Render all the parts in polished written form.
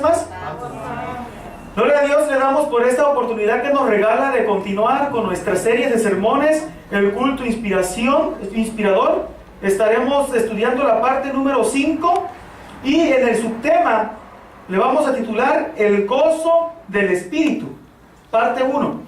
más? Gloria a Dios, le damos por esta oportunidad que nos regala de continuar con nuestra serie de sermones, el culto inspirador. Estaremos estudiando la parte número 5 y en el subtema le vamos a titular El gozo del Espíritu, parte 1.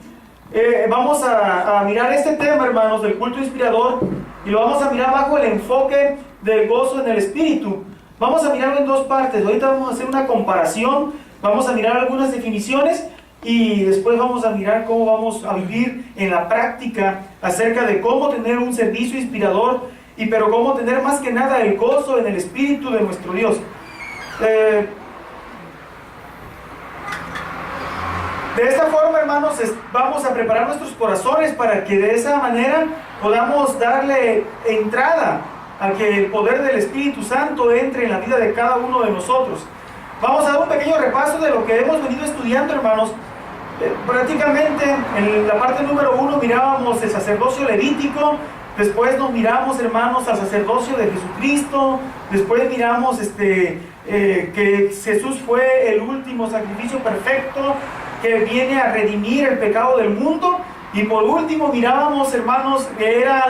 Vamos a mirar este tema, hermanos, del culto inspirador, y lo vamos a mirar bajo el enfoque del gozo en el Espíritu. Vamos a mirarlo en dos partes. Ahorita vamos a hacer una comparación, vamos a mirar algunas definiciones y después vamos a mirar cómo vamos a vivir en la práctica acerca de cómo tener un servicio inspirador, pero cómo tener más que nada el gozo en el Espíritu de nuestro Dios. De esta forma, hermanos, vamos a preparar nuestros corazones para que de esa manera podamos darle entrada a que el poder del Espíritu Santo entre en la vida de cada uno de nosotros. Vamos a dar un pequeño repaso de lo que hemos venido estudiando, hermanos. Prácticamente en la parte número 1 mirábamos el sacerdocio levítico, después nos miramos, hermanos, al sacerdocio de Jesucristo, después miramos que Jesús fue el último sacrificio perfecto que viene a redimir el pecado del mundo, y por último mirábamos, hermanos, que era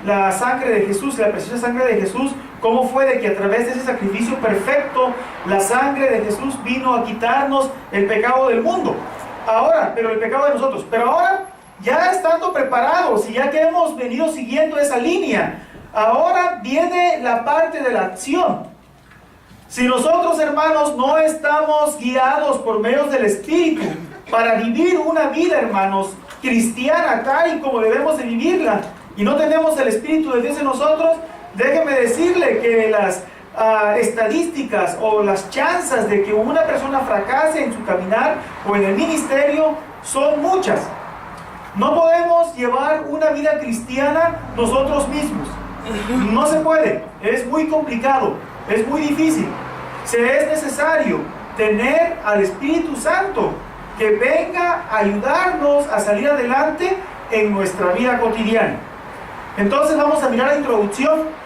la sangre de Jesús, la preciosa sangre de Jesús, cómo fue de que a través de ese sacrificio perfecto, la sangre de Jesús vino a quitarnos el pecado del mundo. Ahora, pero el pecado de nosotros, pero ahora, ya estando preparados y ya que hemos venido siguiendo esa línea, ahora viene la parte de la acción. Si nosotros, hermanos, no estamos guiados por medios del Espíritu para vivir una vida, hermanos, cristiana, tal y como debemos de vivirla, y no tenemos el Espíritu de Dios en nosotros, déjeme decirle que las estadísticas o las chances de que una persona fracase en su caminar o en el ministerio son muchas. No podemos llevar una vida cristiana nosotros mismos. No se puede, es muy complicado, es muy difícil. Es necesario tener al Espíritu Santo que venga a ayudarnos a salir adelante en nuestra vida cotidiana. Entonces vamos a mirar la introducción.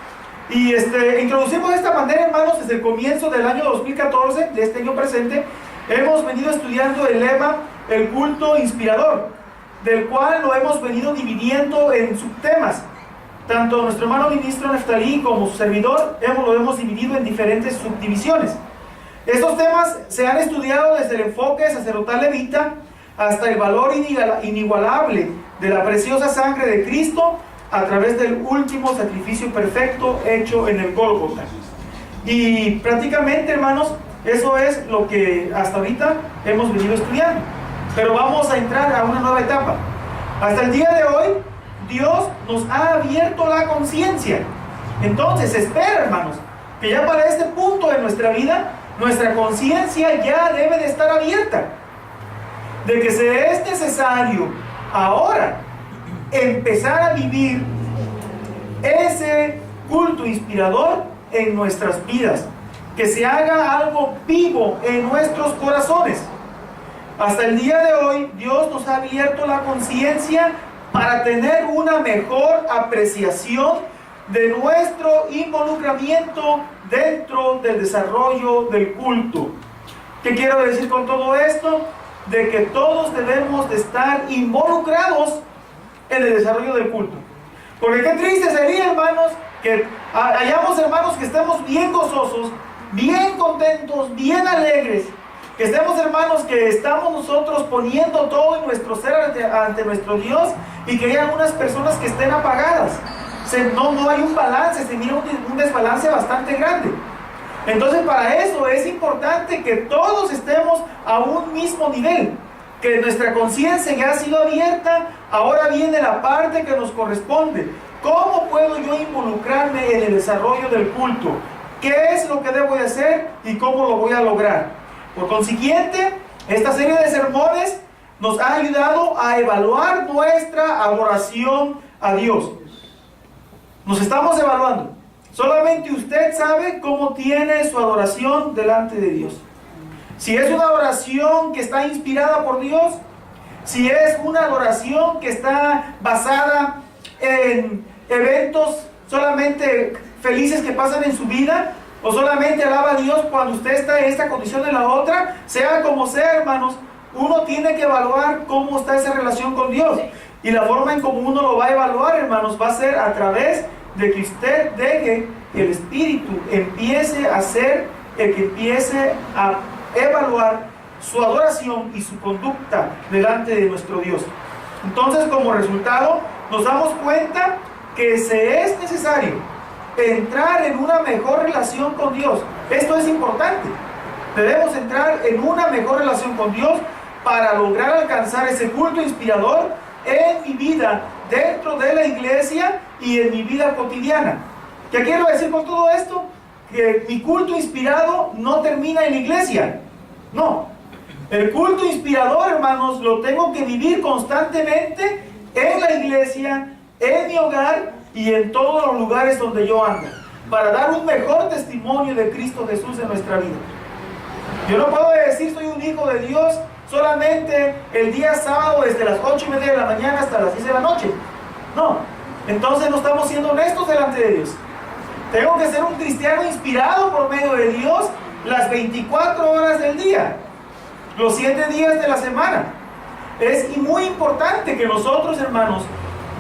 Y introducimos de esta manera, hermanos, desde el comienzo del año 2014, de este año presente, hemos venido estudiando el lema, el culto inspirador, del cual lo hemos venido dividiendo en subtemas. Tanto nuestro hermano ministro Neftalí como su servidor lo hemos dividido en diferentes subdivisiones. Estos temas se han estudiado desde el enfoque sacerdotal levita hasta el valor inigualable de la preciosa sangre de Cristo a través del último sacrificio perfecto hecho en el Gólgota. Y prácticamente, hermanos, eso es lo que hasta ahorita hemos venido estudiando. Pero vamos a entrar a una nueva etapa. Hasta el día de hoy, Dios nos ha abierto la conciencia. Entonces, espera, hermanos, que ya para este punto de nuestra vida, nuestra conciencia ya debe de estar abierta. De que se es necesario ahora empezar a vivir ese culto inspirador en nuestras vidas. Que se haga algo vivo en nuestros corazones. Hasta el día de hoy, Dios nos ha abierto la conciencia para tener una mejor apreciación de nuestro involucramiento dentro del desarrollo del culto. ¿Qué quiero decir con todo esto? De que todos debemos de estar involucrados en el desarrollo del culto. Porque qué triste sería, hermanos, que hayamos hermanos que estemos bien gozosos, bien contentos, bien alegres, que estemos, hermanos, que estamos nosotros poniendo todo en nuestro ser ante nuestro Dios, y que haya algunas personas que estén apagadas. No hay un balance, se mira un desbalance bastante grande. Entonces, para eso es importante que todos estemos a un mismo nivel, que nuestra conciencia ya ha sido abierta. Ahora viene la parte que nos corresponde. ¿Cómo puedo yo involucrarme en el desarrollo del culto? ¿Qué es lo que debo de hacer y cómo lo voy a lograr? Por consiguiente, esta serie de sermones nos ha ayudado a evaluar nuestra adoración a Dios. Nos estamos evaluando. Solamente usted sabe cómo tiene su adoración delante de Dios. Si es una adoración que está inspirada por Dios, si es una adoración que está basada en eventos solamente felices que pasan en su vida, o solamente alaba a Dios cuando usted está en esta condición en la otra. Sea como sea, hermanos, uno tiene que evaluar cómo está esa relación con Dios. Y la forma en cómo uno lo va a evaluar, hermanos, va a ser a través de que usted deje que el Espíritu empiece a ser el que empiece a evaluar su adoración y su conducta delante de nuestro Dios. Entonces, como resultado, nos damos cuenta que se es necesario entrar en una mejor relación con Dios. Esto es importante. Debemos entrar en una mejor relación con Dios para lograr alcanzar ese culto inspirador en mi vida, dentro de la iglesia y en mi vida cotidiana. ¿Qué quiero decir con todo esto? Que mi culto inspirado no termina en la iglesia. No. El culto inspirador, hermanos, lo tengo que vivir constantemente en la iglesia, en mi hogar y en todos los lugares donde yo ando, para dar un mejor testimonio de Cristo Jesús en nuestra vida. Yo no puedo decir soy un hijo de Dios solamente el día sábado desde las 8:30 de la mañana hasta las 10 de la noche. No, entonces no estamos siendo honestos delante de Dios. Tengo que ser un cristiano inspirado por medio de Dios las 24 horas del día, los 7 días de la semana. Es muy importante que nosotros, hermanos,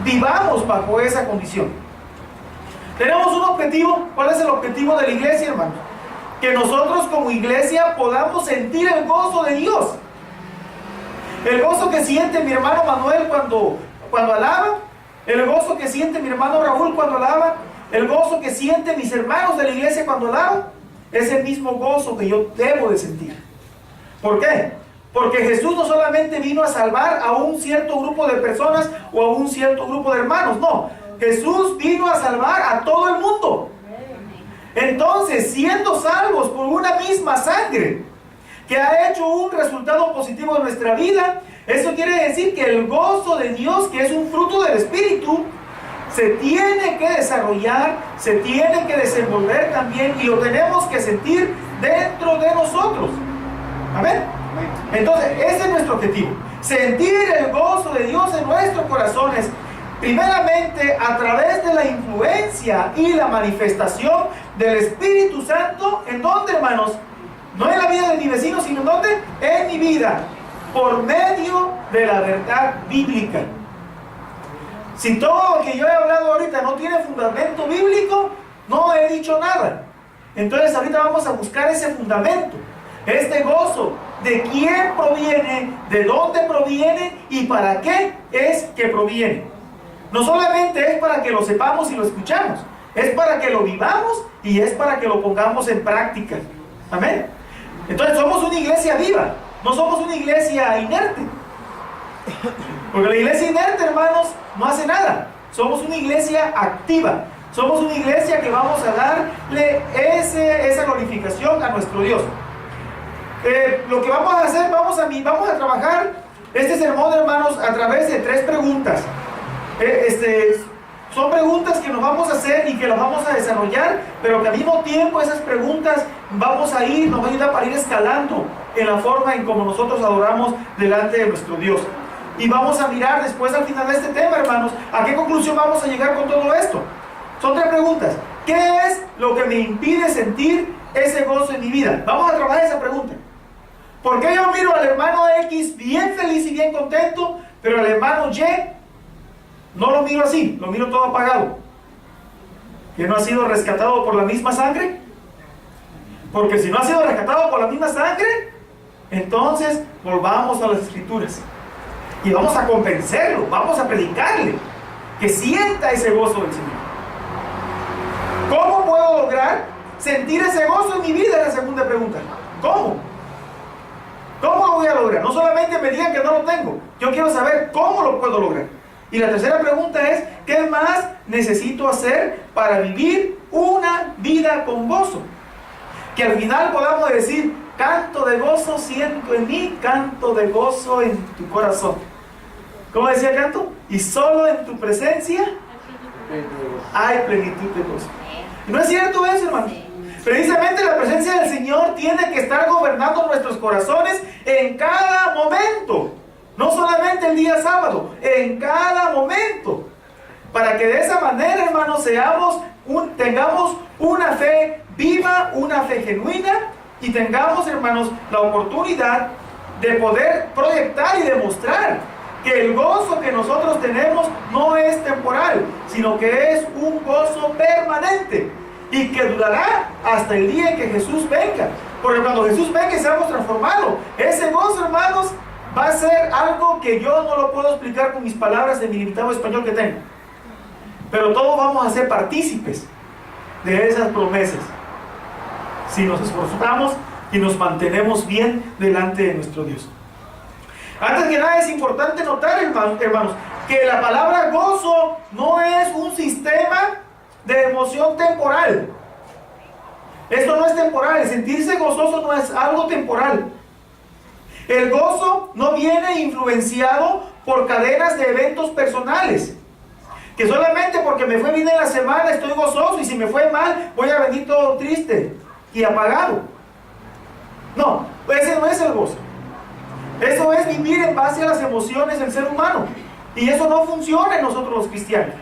vivamos bajo esa condición. Tenemos un objetivo. ¿Cuál es el objetivo de la iglesia, hermanos? Que nosotros como iglesia podamos sentir el gozo de Dios. El gozo que siente mi hermano Manuel cuando alaba, el gozo que siente mi hermano Raúl cuando alaba, el gozo que sienten mis hermanos de la iglesia cuando alaban, es el mismo gozo que yo debo de sentir. ¿Por qué? Porque Jesús no solamente vino a salvar a un cierto grupo de personas o a un cierto grupo de hermanos, no. Jesús vino a salvar a todo el mundo. Entonces, siendo salvos por una misma sangre que ha hecho un resultado positivo en nuestra vida, eso quiere decir que el gozo de Dios, que es un fruto del Espíritu, se tiene que desarrollar, se tiene que desenvolver también, y lo tenemos que sentir dentro de nosotros. Amén. Entonces, ese es nuestro objetivo: sentir el gozo de Dios en nuestros corazones, primeramente a través de la influencia y la manifestación del Espíritu Santo. ¿En dónde, hermanos? No en la vida de mi vecino, sino en dónde? En mi vida, por medio de la verdad bíblica. Si todo lo que yo he hablado ahorita no tiene fundamento bíblico, no he dicho nada. Entonces ahorita vamos a buscar ese fundamento, este gozo, de quién proviene, de dónde proviene y para qué es que proviene. No solamente es para que lo sepamos y lo escuchamos, es para que lo vivamos y es para que lo pongamos en práctica. Amén. Entonces somos una iglesia viva, no somos una iglesia inerte. Porque la iglesia inerte, hermanos, no hace nada. Somos una iglesia activa. Somos una iglesia que vamos a darle esa glorificación a nuestro Dios. Lo que vamos a hacer, vamos a trabajar este sermón, hermanos, a través de 3 preguntas. Son preguntas que nos vamos a hacer y que las vamos a desarrollar, pero que al mismo tiempo esas preguntas nos va a ayudar para ir escalando en la forma en como nosotros adoramos delante de nuestro Dios. Y vamos a mirar después, al final de este tema, hermanos, a qué conclusión vamos a llegar con todo esto. Son 3 preguntas. ¿Qué es lo que me impide sentir ese gozo en mi vida? Vamos a trabajar esa pregunta. ¿Por qué yo miro al hermano X bien feliz y bien contento, pero al hermano Y no lo miro así, lo miro todo apagado? ¿Que no ha sido rescatado por la misma sangre? Porque si no ha sido rescatado por la misma sangre, entonces volvamos a las Escrituras y vamos a convencerlo, vamos a predicarle que sienta ese gozo del Señor. ¿Cómo puedo lograr sentir ese gozo en mi vida? Es la segunda pregunta. ¿Cómo? ¿Cómo lo voy a lograr? No solamente me digan que no lo tengo, yo quiero saber cómo lo puedo lograr. Y la tercera pregunta es: ¿qué más necesito hacer para vivir una vida con gozo? Que al final podamos decir: canto de gozo siento en mí, canto de gozo en tu corazón. ¿Cómo decía el canto? Y solo en tu presencia hay plenitud de gozo. ¿No es cierto eso, hermano? Precisamente la presencia del Señor tiene que estar gobernando nuestros corazones en cada momento. No solamente el día sábado, en cada momento. Para que de esa manera, hermanos, tengamos una fe viva una fe genuina y tengamos, hermanos, la oportunidad de poder proyectar y demostrar que el gozo que nosotros tenemos no es temporal, sino que es un gozo permanente y que durará hasta el día en que Jesús venga. Porque cuando Jesús venga y seamos transformados, ese gozo, hermanos, va a ser algo que yo no lo puedo explicar con mis palabras de mi limitado español que tengo. Pero todos vamos a ser partícipes de esas promesas si nos esforzamos y nos mantenemos bien delante de nuestro Dios. Antes que nada es importante notar, hermanos, que la palabra gozo no es un sistema de emoción temporal. Esto no es temporal. El sentirse gozoso no es algo temporal. El gozo no viene influenciado por cadenas de eventos personales, que solamente porque me fue bien en la semana estoy gozoso y si me fue mal voy a venir todo triste y apagado. No, ese no es el gozo. Eso es vivir en base a las emociones del ser humano. Y eso no funciona en nosotros los cristianos.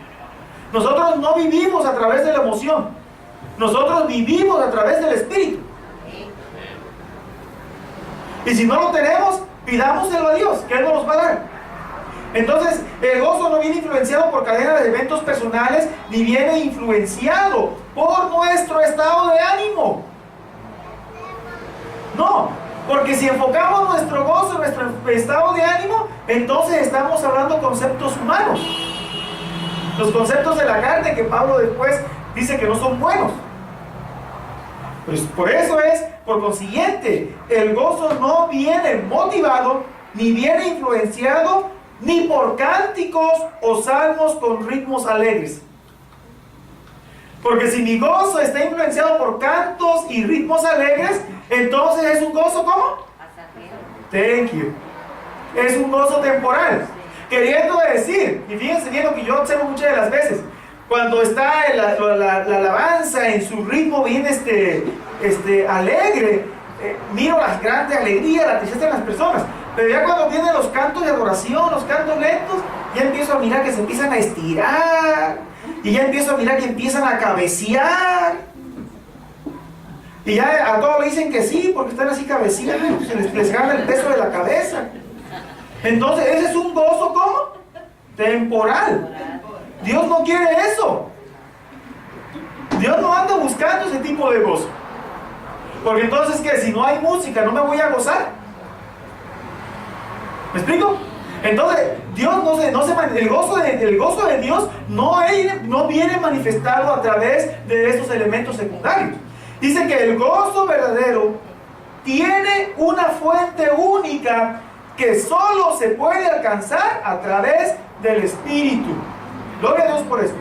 Nosotros no vivimos a través de la emoción. Nosotros vivimos a través del Espíritu. Y si no lo tenemos, pidámoselo a Dios, que Él nos los va a dar. Entonces, el gozo no viene influenciado por cadenas de eventos personales, ni viene influenciado por nuestro estado de ánimo. No, porque si enfocamos nuestro gozo en nuestro estado de ánimo, entonces estamos hablando conceptos humanos. Los conceptos de la carne que Pablo después dice que no son buenos. Pues por eso es, por consiguiente, el gozo no viene motivado, ni viene influenciado, ni por cánticos o salmos con ritmos alegres. Porque si mi gozo está influenciado por cantos y ritmos alegres, entonces es un gozo ¿cómo? Thank you. Es un gozo temporal. Queriendo decir, y fíjense bien lo que yo observo muchas de las veces, cuando está la alabanza en su ritmo bien alegre, miro las grandes alegrías, la tristeza de las personas. Pero ya cuando vienen los cantos de adoración, los cantos lentos, ya empiezo a mirar que se empiezan a estirar. Y ya empiezo a mirar que empiezan a cabecear. Y ya a todos le dicen que sí, porque están así cabeceando, les gana el peso de la cabeza. Entonces, ese es un gozo, ¿cómo? Temporal. Dios no quiere eso. Dios no anda buscando ese tipo de gozo. Porque entonces, ¿qué? Si no hay música, ¿no me voy a gozar? ¿Me explico? Entonces, Dios el gozo de Dios no viene manifestado a través de estos elementos secundarios. Dice que el gozo verdadero tiene una fuente única que solo se puede alcanzar a través del Espíritu. Gloria a Dios por eso.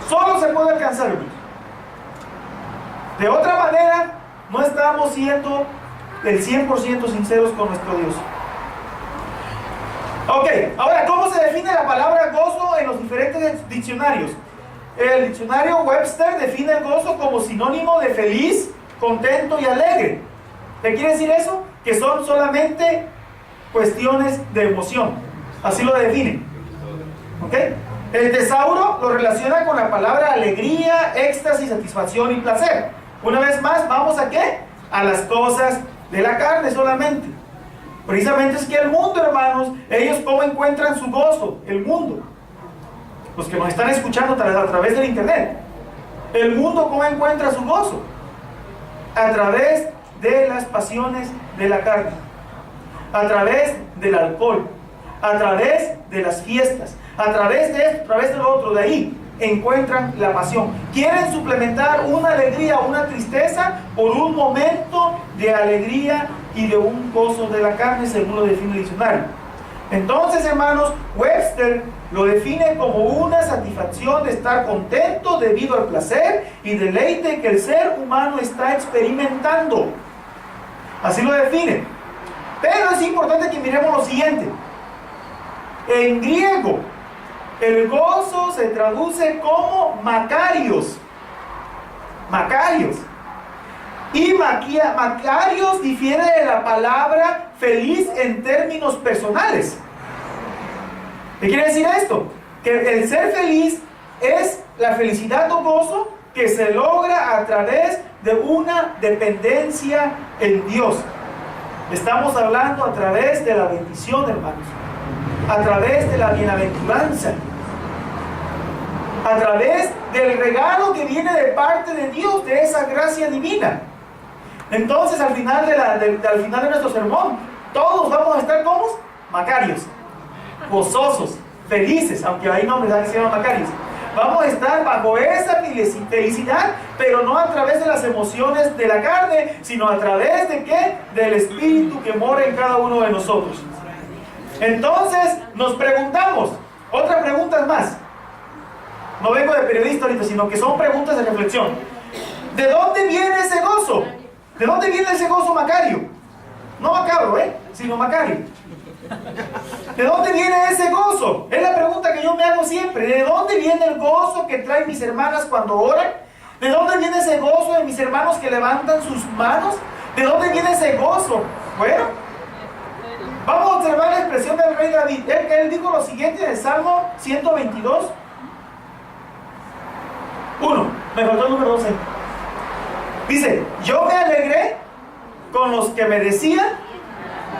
Solo se puede alcanzar, hermanos. De otra manera, no estamos siendo del 100% sinceros con nuestro Dios. Ok, ahora, ¿cómo se define la palabra gozo en los diferentes diccionarios? El diccionario Webster define el gozo como sinónimo de feliz, contento y alegre. ¿Qué quiere decir eso? Que son solamente cuestiones de emoción. Así lo define. ¿Ok? El tesauro lo relaciona con la palabra alegría, éxtasis, satisfacción y placer. Una vez más, ¿vamos a qué? A las cosas de la carne solamente. Precisamente es que el mundo, hermanos, ellos cómo encuentran su gozo, el mundo. Los que nos están escuchando a través del internet. El mundo cómo encuentra su gozo. A través de las pasiones de la carne. A través del alcohol. A través de las fiestas. A través de esto, a través de lo otro. De ahí encuentran la pasión. Quieren suplementar una alegría o una tristeza por un momento de alegría y de un gozo de la carne, según lo define el diccionario. Entonces, hermanos, Webster lo define como una satisfacción de estar contento debido al placer y deleite que el ser humano está experimentando. Así lo define. Pero es importante que miremos lo siguiente. En griego, el gozo se traduce como makarios. Makarios. Y makarios difiere de la palabra feliz en términos personales. ¿Qué quiere decir esto? Que el ser feliz es la felicidad o gozo que se logra a través de una dependencia en Dios. Estamos hablando a través de la bendición, hermanos, a través de la bienaventuranza, a través del regalo que viene de parte de Dios, de esa gracia divina. Entonces, al final de nuestro sermón, todos vamos a estar como Macarios, gozosos, felices, aunque hay nombres que se llaman Macarios. Vamos a estar bajo esa felicidad, pero no a través de las emociones de la carne, sino a través de ¿qué? Del Espíritu que mora en cada uno de nosotros. Entonces, nos preguntamos, otras preguntas más. No vengo de periodista ahorita, sino que son preguntas de reflexión. ¿De dónde viene ese gozo? ¿De dónde viene ese gozo Macario? No Macabro, sino Macario. ¿De dónde viene ese gozo? Es la pregunta que yo me hago siempre. ¿De dónde viene el gozo que traen mis hermanas cuando oran? ¿De dónde viene ese gozo de mis hermanos que levantan sus manos? ¿De dónde viene ese gozo? Bueno, vamos a observar la expresión del rey David. Él dijo lo siguiente en el Salmo 122. 1. Me faltó el número 12. Dice, yo me alegré con los que me decían,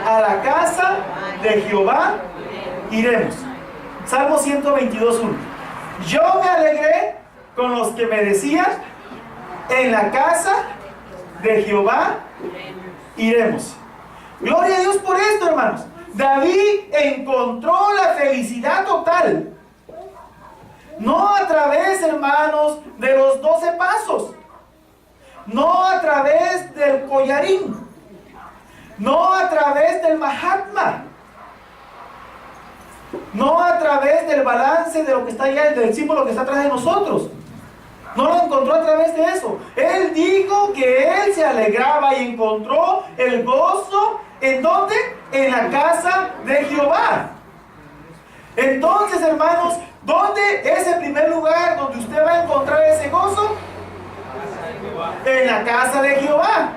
a la casa de Jehová iremos. Salmo 122, 1. Yo me alegré con los que me decían, en la casa de Jehová iremos. Gloria a Dios por esto, hermanos. David encontró la felicidad total. No a través, hermanos, de los 12 pasos. No a través del collarín. No a través del Mahatma. No a través del balance de lo que está allá, del símbolo que está atrás de nosotros. No lo encontró a través de eso. Él dijo que él se alegraba y encontró el gozo. ¿En dónde? En la casa de Jehová. Entonces, hermanos, ¿dónde es el primer lugar donde usted va a encontrar ese gozo? En la casa de Jehová.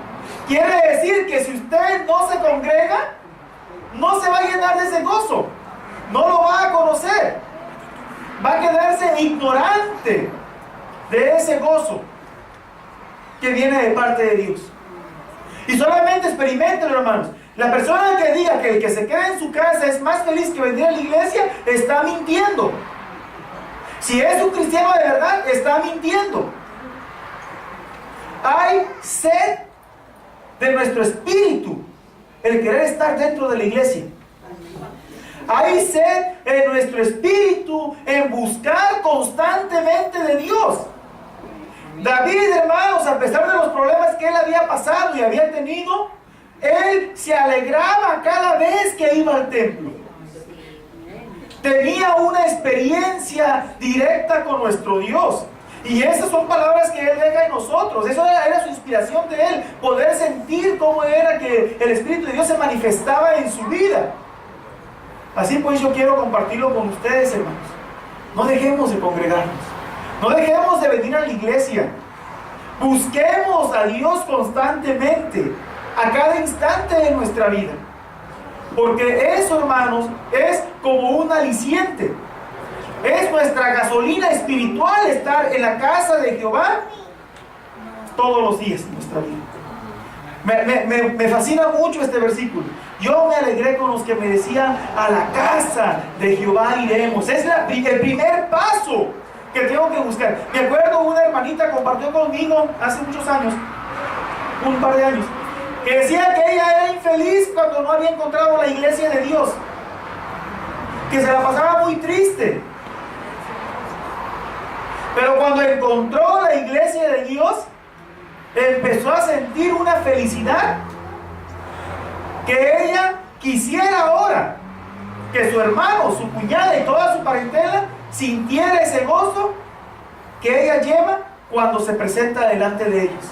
Quiere decir que si usted no se congrega, no se va a llenar de ese gozo. No lo va a conocer. Va a quedarse ignorante de ese gozo que viene de parte de Dios. Y solamente experimenten, hermanos. La persona que diga que el que se queda en su casa es más feliz que venir a la iglesia, está mintiendo. Si es un cristiano de verdad, está mintiendo. Hay sed de nuestro espíritu, el querer estar dentro de la iglesia. Hay sed en nuestro espíritu en buscar constantemente de Dios. David, hermanos, a pesar de los problemas que él había pasado y había tenido, él se alegraba cada vez que iba al templo. Tenía una experiencia directa con nuestro Dios. Y esas son palabras que él deja en nosotros. Eso era su inspiración de él, poder sentir cómo era que el Espíritu de Dios se manifestaba en su vida. Así pues yo quiero compartirlo con ustedes, hermanos. No dejemos de congregarnos. No dejemos de venir a la iglesia. Busquemos a Dios constantemente, a cada instante de nuestra vida. Porque eso, hermanos, es como un aliciente. Es nuestra gasolina espiritual estar en la casa de Jehová todos los días de nuestra vida. Me fascina mucho este versículo. Yo me alegré con los que me decían, a la casa de Jehová iremos. Es el primer paso que tengo que buscar. Me acuerdo, una hermanita compartió conmigo hace muchos años, un par de años, que decía que ella era infeliz cuando no había encontrado la iglesia de Dios, que se la pasaba muy triste. Pero cuando encontró la iglesia de Dios, empezó a sentir una felicidad que ella quisiera ahora que su hermano, su cuñada y toda su parentela sintiera ese gozo que ella lleva cuando se presenta delante de ellos.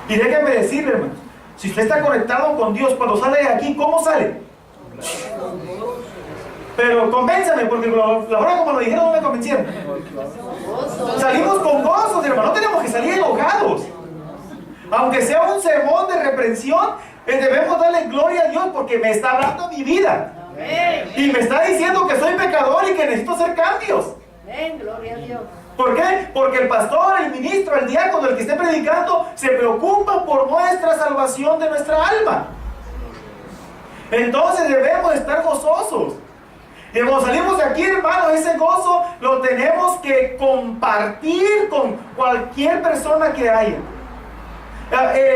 Y déjenme decirle, hermanos, si usted está conectado con Dios, cuando sale de aquí, ¿cómo sale? Pero convénzame, porque la hora como lo dijeron no me convencieron. Salimos con gozos, hermano. No tenemos que salir enojados. Aunque sea un sermón de reprensión, debemos darle gloria a Dios porque me está hablando mi vida. Y me está diciendo que soy pecador y que necesito hacer cambios. Gloria a Dios. ¿Por qué? Porque el pastor, el ministro, el diácono, el que esté predicando, se preocupa por nuestra salvación de nuestra alma. Entonces debemos estar gozosos. Y cuando salimos de aquí, hermano, ese gozo lo tenemos que compartir con cualquier persona que haya.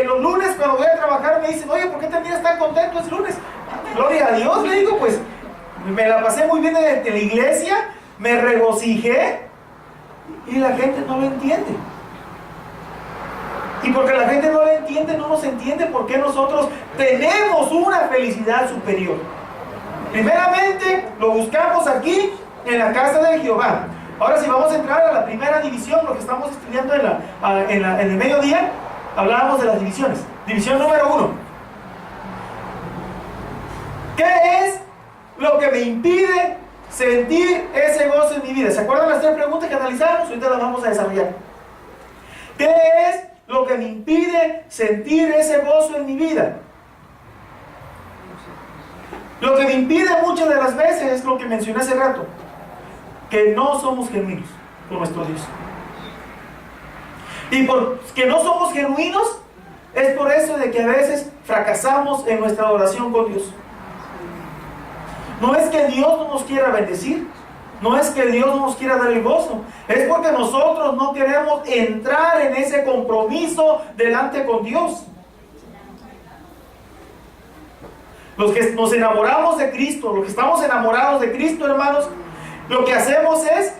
Los lunes cuando voy a trabajar me dicen, oye, ¿por qué te miras tan contento? Es lunes. Gloria a Dios, le digo, pues me la pasé muy bien en la iglesia, me regocijé y la gente no lo entiende. Y porque la gente no lo entiende, no nos entiende por qué nosotros tenemos una felicidad superior. Primeramente, lo buscamos aquí en la casa de Jehová. Ahora si vamos a entrar a la primera división, lo que estamos estudiando en el mediodía, hablábamos de las divisiones. División número 1. ¿Qué es lo que me impide sentir ese gozo en mi vida? ¿Se acuerdan las 3 preguntas que analizamos? Ahorita las vamos a desarrollar. ¿Qué es lo que me impide sentir ese gozo en mi vida? Lo que me impide muchas de las veces es lo que mencioné hace rato, que no somos genuinos con nuestro Dios. Y porque no somos genuinos, es por eso de que a veces fracasamos en nuestra oración con Dios. No es que Dios no nos quiera bendecir, no es que Dios no nos quiera dar el gozo, es porque nosotros no queremos entrar en ese compromiso delante con Dios. Los que nos enamoramos de Cristo, los que estamos enamorados de Cristo, hermanos, lo que hacemos es,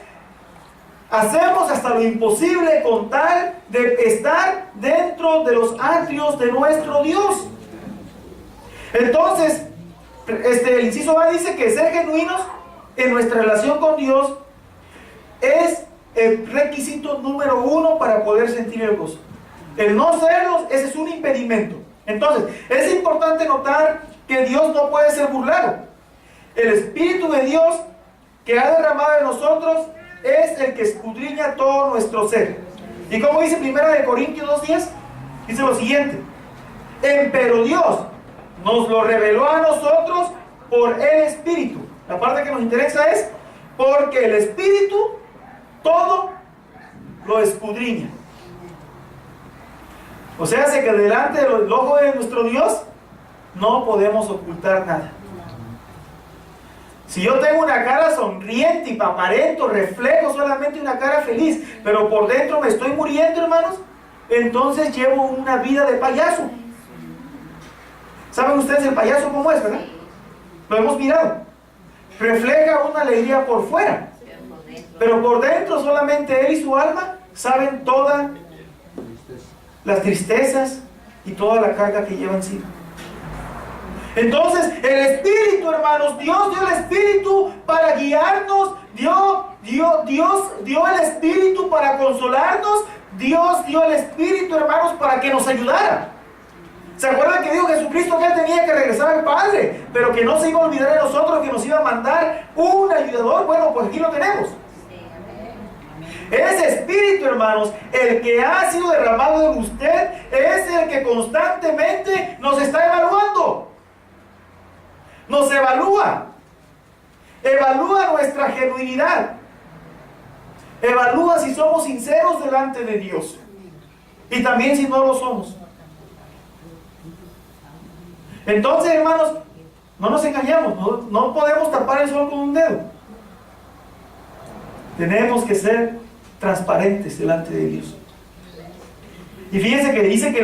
hacemos hasta lo imposible con tal de estar dentro de los atrios de nuestro Dios. Entonces, el inciso A dice que ser genuinos en nuestra relación con Dios es el requisito número 1 para poder sentir el gozo. El no serlos, ese es un impedimento. Entonces, es importante notar que Dios no puede ser burlado. El Espíritu de Dios que ha derramado en nosotros es el que escudriña todo nuestro ser. Y como dice 1 Corintios 2:10, dice lo siguiente: pero Dios nos lo reveló a nosotros por el Espíritu. La parte que nos interesa es porque el Espíritu todo lo escudriña. O sea, que delante del ojo de nuestro Dios no podemos ocultar nada. Si yo tengo una cara sonriente y aparento, reflejo solamente una cara feliz, pero por dentro me estoy muriendo, hermanos, entonces llevo una vida de payaso. ¿Saben ustedes el payaso cómo es, verdad? Lo hemos mirado. Refleja una alegría por fuera, pero por dentro solamente él y su alma saben todas las tristezas y toda la carga que lleva encima. Entonces, el Espíritu, hermanos, Dios dio el Espíritu para guiarnos, Dios dio el Espíritu para consolarnos, Dios dio el Espíritu, hermanos, para que nos ayudara. ¿Se acuerdan que dijo Jesucristo que Él tenía que regresar al Padre, pero que no se iba a olvidar de nosotros, que nos iba a mandar un ayudador? Bueno, pues aquí lo tenemos. Ese Espíritu, hermanos, el que ha sido derramado en usted, es el que constantemente nos está evaluando. Nos evalúa nuestra genuinidad, evalúa si somos sinceros delante de Dios y también si no lo somos. Entonces, hermanos, no nos engañamos, no podemos tapar el sol con un dedo. Tenemos que ser transparentes delante de Dios. Y fíjense que dice que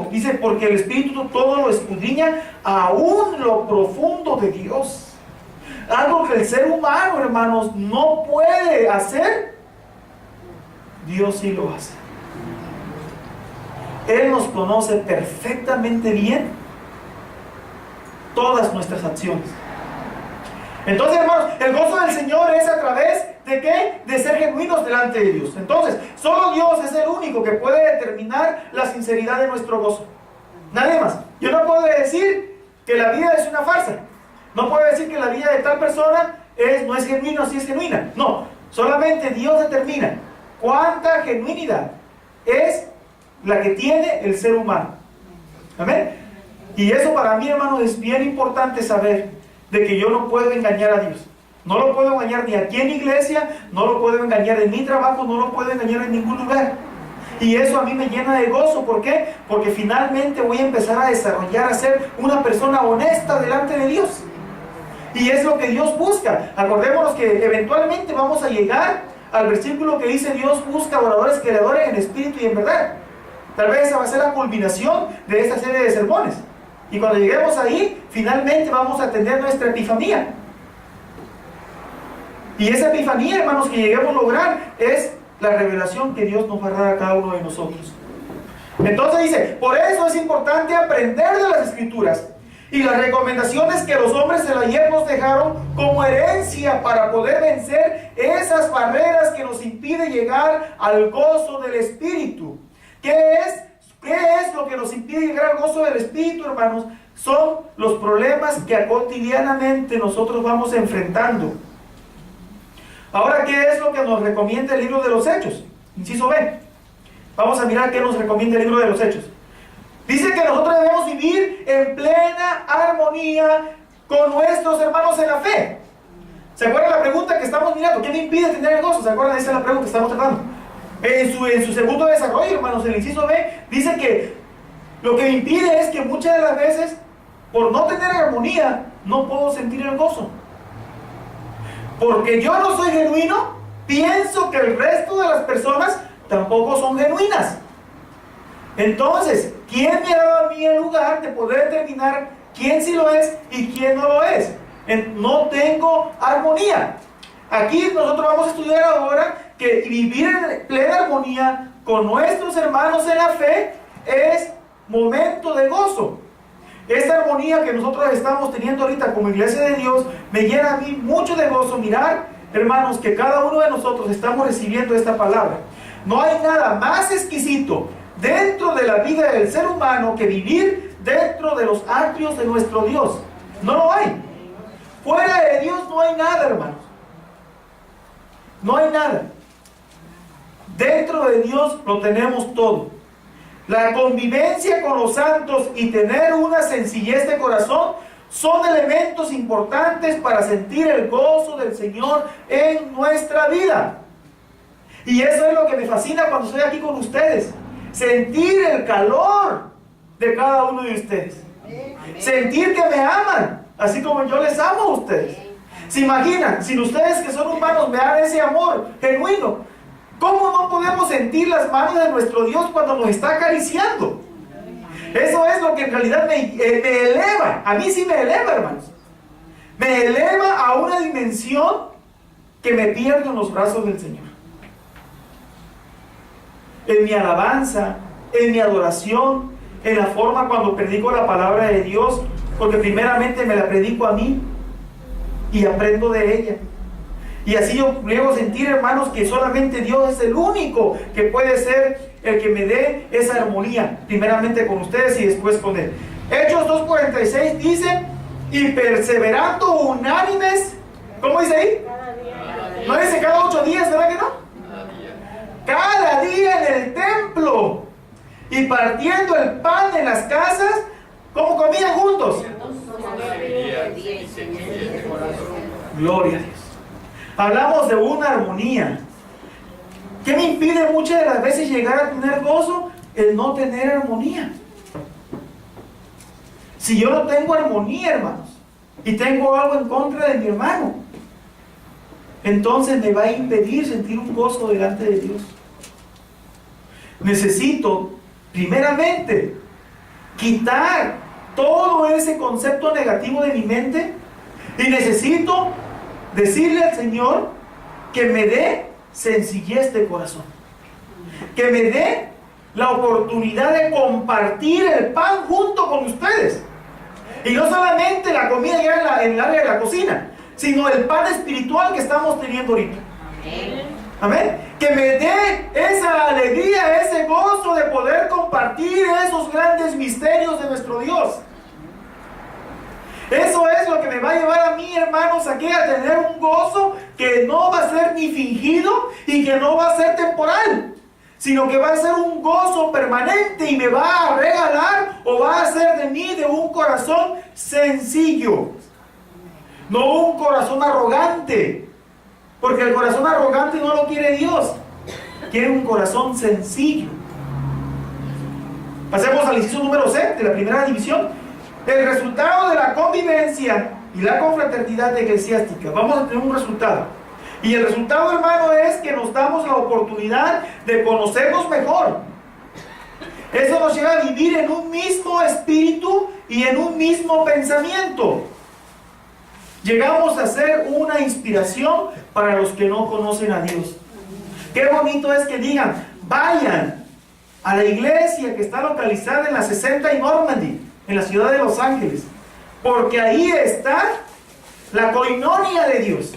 dice porque el Espíritu todo lo escudriña, aún lo profundo de Dios. Algo que el ser humano, hermanos, no puede hacer, Dios sí lo hace. Él nos conoce perfectamente bien todas nuestras acciones. Entonces, hermanos, el gozo del Señor es a través ¿de qué? De ser genuinos delante de Dios. Entonces, solo Dios es el único que puede determinar la sinceridad de nuestro gozo. Nadie más. Yo no puedo decir que la vida es una farsa. No puedo decir que la vida de tal persona no es genuina o si es genuina. No, solamente Dios determina cuánta genuinidad es la que tiene el ser humano. Amén. Y eso para mí, hermanos, es bien importante saber de que yo no puedo engañar a Dios. No lo puedo engañar ni aquí en la iglesia, no lo puedo engañar en mi trabajo, no lo puedo engañar en ningún lugar. Y eso a mí me llena de gozo. ¿Por qué? Porque finalmente voy a empezar a desarrollar, a ser una persona honesta delante de Dios. Y es lo que Dios busca. Acordémonos que eventualmente vamos a llegar al versículo que dice: Dios busca oradores que le adoren en espíritu y en verdad. Tal vez esa va a ser la culminación de esta serie de sermones. Y cuando lleguemos ahí, finalmente vamos a tener nuestra epifanía. Y esa epifanía, hermanos, que lleguemos a lograr es la revelación que Dios nos va a dar a cada uno de nosotros. Entonces dice: por eso es importante aprender de las Escrituras y las recomendaciones que los hombres del ayer nos dejaron como herencia para poder vencer esas barreras que nos impiden llegar al gozo del Espíritu. ¿Qué es lo que nos impide llegar al gozo del Espíritu, hermanos? Son los problemas que cotidianamente nosotros vamos enfrentando. Ahora, ¿qué es lo que nos recomienda el libro de los Hechos? Inciso B. Vamos a mirar qué nos recomienda el libro de los Hechos. Dice que nosotros debemos vivir en plena armonía con nuestros hermanos en la fe. ¿Se acuerdan la pregunta que estamos mirando? ¿Qué me impide tener el gozo? ¿Se acuerdan? Esa es la pregunta que estamos tratando. En su segundo desarrollo, hermanos, el inciso B, dice que lo que me impide es que muchas de las veces, por no tener armonía, no puedo sentir el gozo. Porque yo no soy genuino, pienso que el resto de las personas tampoco son genuinas. Entonces, ¿quién me ha dado a mí el lugar de poder determinar quién sí lo es y quién no lo es? No tengo armonía. Aquí nosotros vamos a estudiar ahora que vivir en plena armonía con nuestros hermanos en la fe es momento de gozo. Esta armonía que nosotros estamos teniendo ahorita como iglesia de Dios me llena a mí mucho de gozo mirar, hermanos, que cada uno de nosotros estamos recibiendo esta palabra. No hay nada más exquisito dentro de la vida del ser humano que vivir dentro de los atrios de nuestro Dios. No lo hay. Fuera de Dios no hay nada, hermanos. No hay nada. Dentro de Dios lo tenemos todo. La convivencia con los santos y tener una sencillez de corazón son elementos importantes para sentir el gozo del Señor en nuestra vida. Y eso es lo que me fascina cuando estoy aquí con ustedes. Sentir el calor de cada uno de ustedes. Sentir que me aman, así como yo les amo a ustedes. ¿Se imaginan? Si ustedes que son humanos me dan ese amor genuino, ¿cómo no podemos sentir las manos de nuestro Dios cuando nos está acariciando? Eso es lo que en realidad me eleva. A mí sí me eleva, hermanos. Me eleva a una dimensión que me pierdo en los brazos del Señor. En mi alabanza, en mi adoración, en la forma cuando predico la palabra de Dios, porque primeramente me la predico a mí y aprendo de ella. Y así yo llego a sentir, hermanos, que solamente Dios es el único que puede ser el que me dé esa armonía, primeramente con ustedes y después con Él. Hechos 2:46 dice: y perseverando unánimes, ¿cómo dice ahí? No dice cada 8 días, ¿verdad que no? Cada día en el templo y partiendo el pan en las casas, ¿cómo comían juntos? Gloria a Dios. Hablamos de una armonía. ¿Qué me impide muchas de las veces llegar a tener gozo? El no tener armonía. Si yo no tengo armonía, hermanos, y tengo algo en contra de mi hermano, entonces me va a impedir sentir un gozo delante de Dios. Necesito, primeramente, quitar todo ese concepto negativo de mi mente y necesito decirle al Señor que me dé sencillez de corazón, que me dé la oportunidad de compartir el pan junto con ustedes, y no solamente la comida ya en el área de la cocina, sino el pan espiritual que estamos teniendo ahorita. Amén. Que me dé esa alegría, ese gozo de poder compartir esos grandes misterios de nuestro Dios. Eso es lo que me va a llevar a mí, hermanos, aquí a tener un gozo que no va a ser ni fingido y que no va a ser temporal, sino que va a ser un gozo permanente y me va a regalar o va a hacer de mí de un corazón sencillo. no un corazón arrogante, porque el corazón arrogante no lo quiere Dios, quiere un corazón sencillo. Pasemos al inciso número 6 de la primera división. El resultado de la convivencia y la confraternidad eclesiástica. Vamos a tener un resultado. Y el resultado, hermano, es que nos damos la oportunidad de conocernos mejor. Eso nos lleva a vivir en un mismo espíritu y en un mismo pensamiento. Llegamos a ser una inspiración para los que no conocen a Dios. Qué bonito es que digan, vayan a la iglesia que está localizada en la 60 y Normandy, en la ciudad de Los Ángeles, porque ahí está la koinonia de Dios.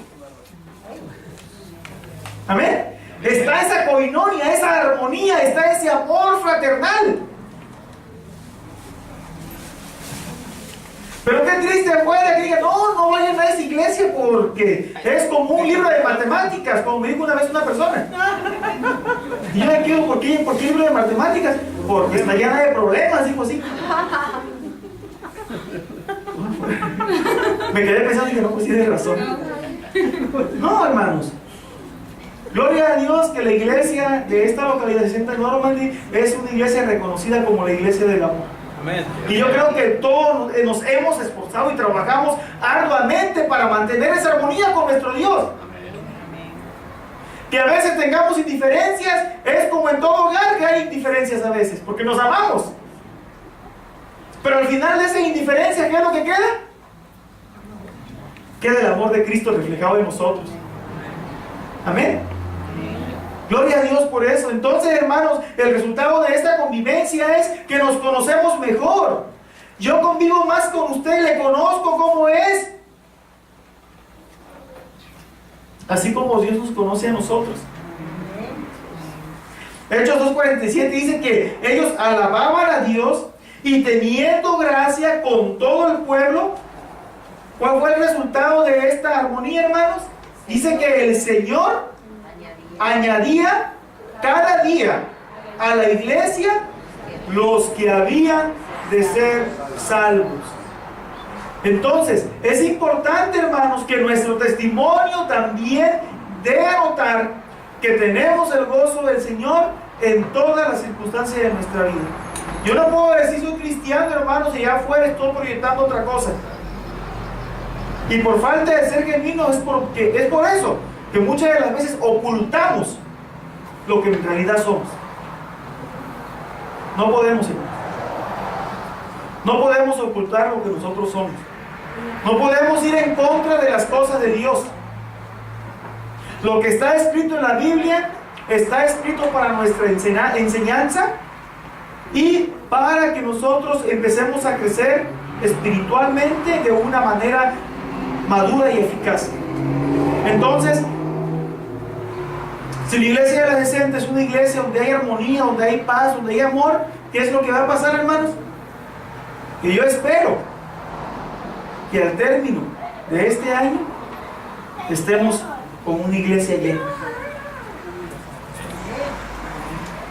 Amén. Está esa koinonia, esa armonía, está ese amor fraternal. Pero qué triste fuera que digan, no vayan a esa iglesia porque es como un libro de matemáticas, como me dijo una vez una persona. Y yo me quedo, ¿por qué libro de matemáticas? Porque está llena de problemas, dijo así. Me quedé pensando y que no, pues tiene razón. No, hermanos. Gloria a Dios que la iglesia de esta localidad de Santa Normandy es una iglesia reconocida como la iglesia del amor. Amén. Y yo creo que todos nos hemos esforzado y trabajamos arduamente para mantener esa armonía con nuestro Dios. Que a veces tengamos indiferencias, es como en todo hogar que hay indiferencias a veces, porque nos amamos. Pero al final de esa indiferencia, ¿qué es lo que queda? Queda el amor de Cristo reflejado en nosotros. Amén. Gloria a Dios por eso. Entonces, hermanos, el resultado de esta convivencia es que nos conocemos mejor. Yo convivo más con usted, le conozco cómo es. Así como Dios nos conoce a nosotros. Hechos 2:47 dice que ellos alababan a Dios y teniendo gracia con todo el pueblo. ¿Cuál fue el resultado de esta armonía, hermanos? Dice que el Señor añadía cada día a la iglesia los que habían de ser salvos. Entonces, es importante, hermanos, que nuestro testimonio también debe anotar que tenemos el gozo del Señor en todas las circunstancias de nuestra vida. Yo no puedo decir soy cristiano, hermanos, y allá afuera estoy proyectando otra cosa. Y por falta de ser genuino es por eso que muchas de las veces ocultamos lo que en realidad somos. No podemos, hermanos. No podemos ocultar lo que nosotros somos. No podemos ir en contra de las cosas de Dios. Lo que está escrito en la Biblia está escrito para nuestra enseñanza y para que nosotros empecemos a crecer espiritualmente de una manera madura y eficaz. Entonces, si la iglesia de la 60 es una iglesia donde hay armonía, donde hay paz, donde hay amor, ¿qué es lo que va a pasar, hermanos? Que yo espero que al término de este año estemos con una iglesia llena.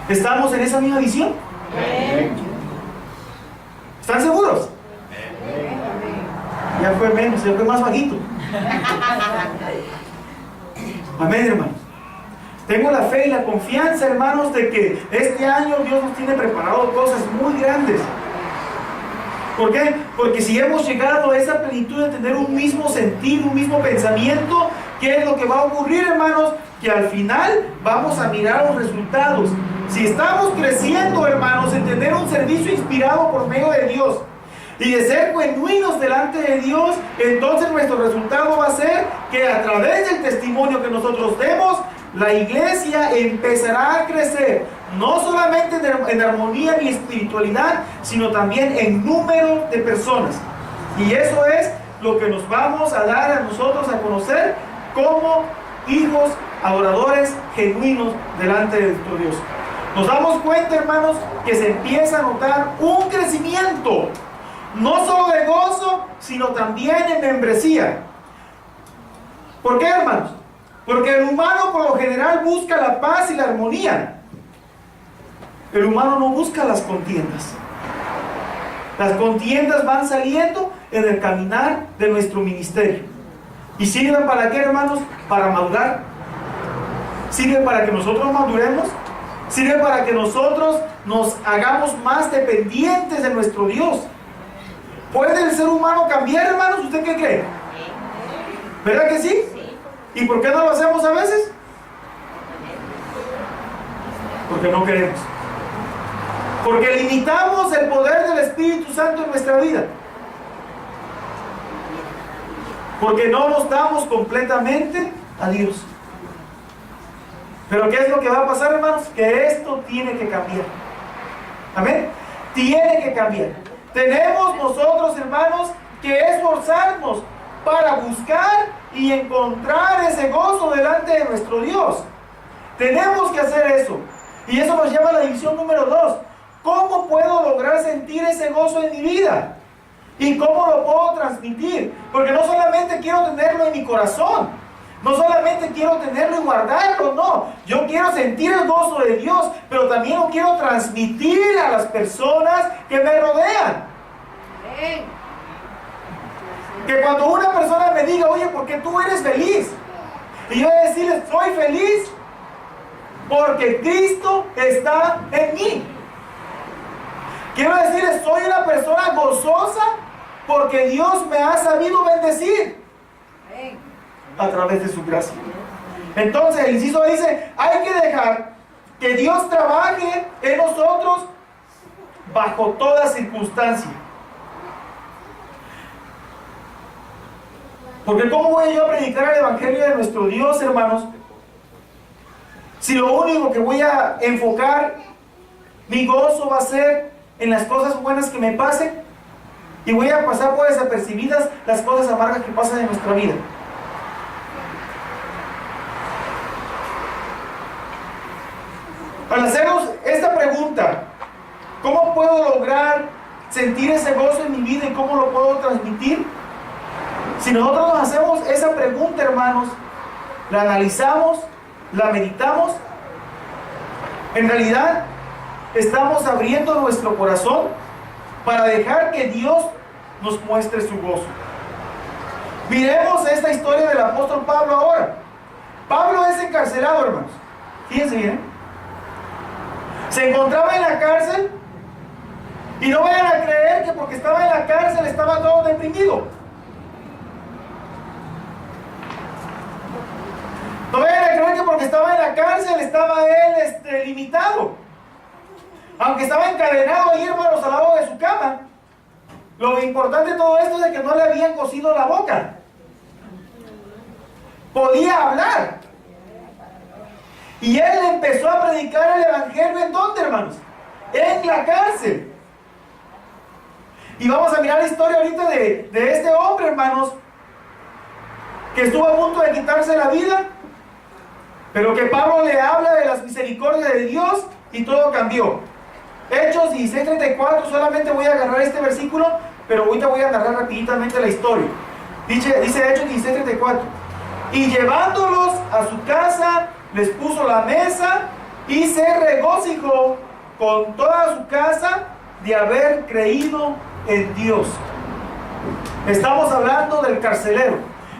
¿Estamos en esa misma visión? ¿Están seguros? Ya fue menos, ya fue más bajito. Amén, hermanos. Tengo la fe y la confianza, hermanos, de que este año Dios nos tiene preparado cosas muy grandes. ¿Por qué? Porque si hemos llegado a esa plenitud de tener un mismo sentir, un mismo pensamiento, ¿qué es lo que va a ocurrir, hermanos? Que al final vamos a mirar los resultados. Si estamos creciendo, hermanos, en tener un servicio inspirado por medio de Dios y de ser genuinos delante de Dios, entonces nuestro resultado va a ser que a través del testimonio que nosotros demos, la iglesia empezará a crecer, no solamente en armonía y espiritualidad, sino también en número de personas. Y eso es lo que nos vamos a dar a nosotros a conocer como hijos adoradores genuinos delante de nuestro Dios. Nos damos cuenta, hermanos, que se empieza a notar un crecimiento, no solo de gozo, sino también en membresía. ¿Por qué, hermanos? Porque el humano por lo general busca la paz y la armonía. El humano no busca las contiendas. Las contiendas van saliendo en el caminar de nuestro ministerio. ¿Y sirven para qué, hermanos? Para madurar. Sirve para que nosotros maduremos. Sirve para que nosotros nos hagamos más dependientes de nuestro Dios. ¿Puede el ser humano cambiar, hermanos? ¿Usted qué cree? ¿Verdad que sí? ¿Y por qué no lo hacemos a veces? Porque no queremos. Porque limitamos el poder del Espíritu Santo en nuestra vida. Porque no nos damos completamente a Dios. Pero ¿qué es lo que va a pasar, hermanos? Que esto tiene que cambiar. Amén. Tiene que cambiar. Tenemos nosotros, hermanos, que esforzarnos para buscar y encontrar ese gozo delante de nuestro Dios. Tenemos que hacer eso. Y eso nos lleva a la división número 2. ¿Cómo puedo lograr sentir ese gozo en mi vida? ¿Y cómo lo puedo transmitir? Porque no solamente quiero tenerlo en mi corazón, no solamente quiero tenerlo y guardarlo, no. Yo quiero sentir el gozo de Dios, pero también lo quiero transmitir a las personas que me rodean. Que cuando una persona me diga, oye, ¿por qué tú eres feliz? Y yo decirle, soy feliz porque Cristo está en mí. Quiero decirles, soy una persona gozosa porque Dios me ha sabido bendecir a través de su gracia. Entonces el inciso dice, hay que dejar que Dios trabaje en nosotros bajo toda circunstancia. Porque ¿cómo voy yo a predicar el Evangelio de nuestro Dios, hermanos? Si lo único que voy a enfocar mi gozo va a ser en las cosas buenas que me pasen, y voy a pasar por desapercibidas las cosas amargas que pasan en nuestra vida. Al hacernos esta pregunta, ¿cómo puedo lograr sentir ese gozo en mi vida y cómo lo puedo transmitir? Si nosotros nos hacemos esa pregunta, hermanos, la analizamos, la meditamos, en realidad estamos abriendo nuestro corazón para dejar que Dios nos muestre su gozo. Miremos esta historia del apóstol Pablo ahora. Pablo es encarcelado, hermanos. Fíjense bien. Se encontraba en la cárcel y no vayan a creer que porque estaba en la cárcel estaba todo deprimido. No vayan a creer que porque estaba en la cárcel estaba él limitado. Aunque estaba encadenado ahí, hermanos, al lado de su cama. Lo importante de todo esto es de que no le habían cosido la boca. Podía hablar. Y él empezó a predicar el Evangelio, ¿en dónde, hermanos? En la cárcel. Y vamos a mirar la historia ahorita de este hombre, hermanos, que estuvo a punto de quitarse la vida, pero que Pablo le habla de las misericordias de Dios y todo cambió. Hechos 16:34, solamente voy a agarrar este versículo, pero ahorita voy a narrar rapiditamente la historia. Dice Hechos 16:34. Y llevándolos a su casa, les puso la mesa y se regocijó con toda su casa de haber creído en Dios. Estamos hablando del carcelero.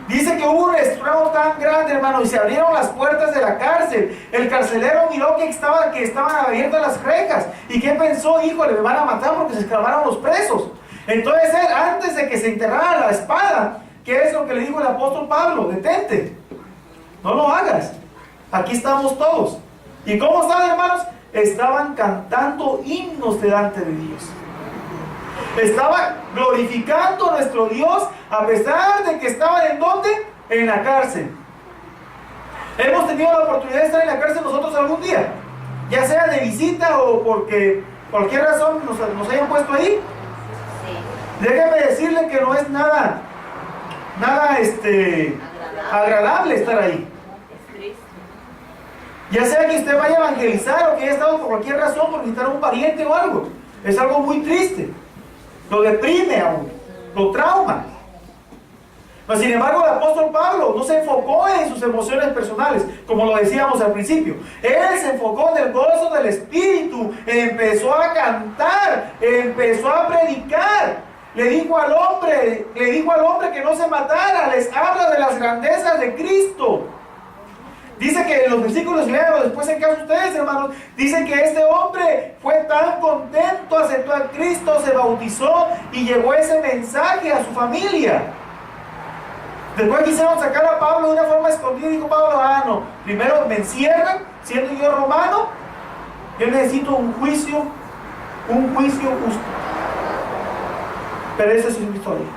Dice que hubo un estruendo tan grande, hermano, y se abrieron las puertas de la cárcel. El carcelero miró que estaban abiertas las rejas. ¿Y qué pensó? Híjole, me van a matar porque se esclavaron los presos. Entonces él, antes de que se enterrara la espada, ¿qué es lo que le dijo el apóstol Pablo? Detente, no lo hagas. Aquí estamos todos. ¿Y cómo estaban, hermanos? Estaban cantando himnos delante de Dios. Estaba glorificando a nuestro Dios a pesar de que estaban ¿en dónde? En la cárcel. Hemos tenido la oportunidad de estar en la cárcel nosotros algún día, ya sea de visita o porque cualquier razón nos hayan puesto ahí. Déjeme decirle que no es nada agradable estar ahí. Ya sea que usted vaya a evangelizar o que haya estado por cualquier razón, por visitar a un pariente o algo, es algo muy triste. Lo deprime a uno, lo trauma. Pero sin embargo, el apóstol Pablo no se enfocó en sus emociones personales, como lo decíamos al principio. Él se enfocó en el gozo del Espíritu, empezó a cantar, empezó a predicar. le dijo al hombre que no se matara. Les habla de las grandezas de Cristo. Dice que en los versículos, léanlo después en caso ustedes, hermanos, dice que este hombre fue tan contento, aceptó a Cristo, se bautizó y llevó ese mensaje a su familia. Después quisieron sacar a Pablo de una forma escondida y dijo Pablo, no, primero me encierran, siendo yo romano, yo necesito un juicio justo. Pero esa es su historia.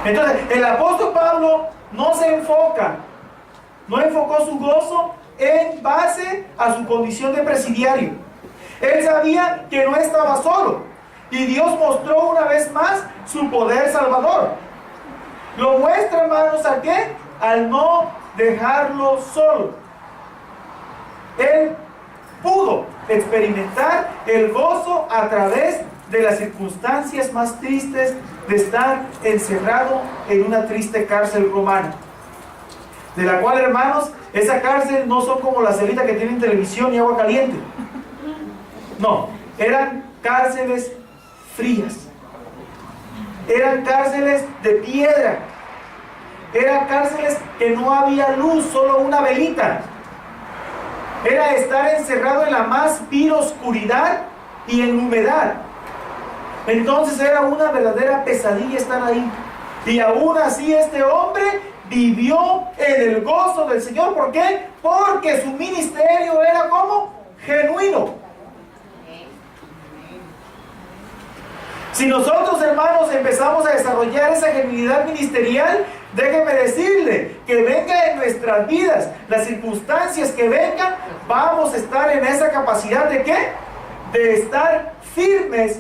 Entonces, el apóstol Pablo no enfocó su gozo en base a su condición de presidiario. Él sabía que no estaba solo. Y Dios mostró una vez más su poder salvador. Lo muestra, hermanos, ¿a qué? Al no dejarlo solo. Él pudo experimentar el gozo a través de las circunstancias más tristes de estar encerrado en una triste cárcel romana. De la cual, hermanos, esa cárcel no son como las celitas que tienen televisión y agua caliente. No, eran cárceles frías. Eran cárceles de piedra. Eran cárceles que no había luz, solo una velita. Era estar encerrado en la más vil oscuridad y en humedad. Entonces era una verdadera pesadilla estar ahí. Y aún así este hombre vivió en el gozo del Señor. ¿Por qué? Porque su ministerio era como genuino. Si nosotros, hermanos, empezamos a desarrollar esa genuinidad ministerial, déjeme decirle que venga en nuestras vidas las circunstancias que vengan, vamos a estar en esa capacidad de ¿qué? De estar firmes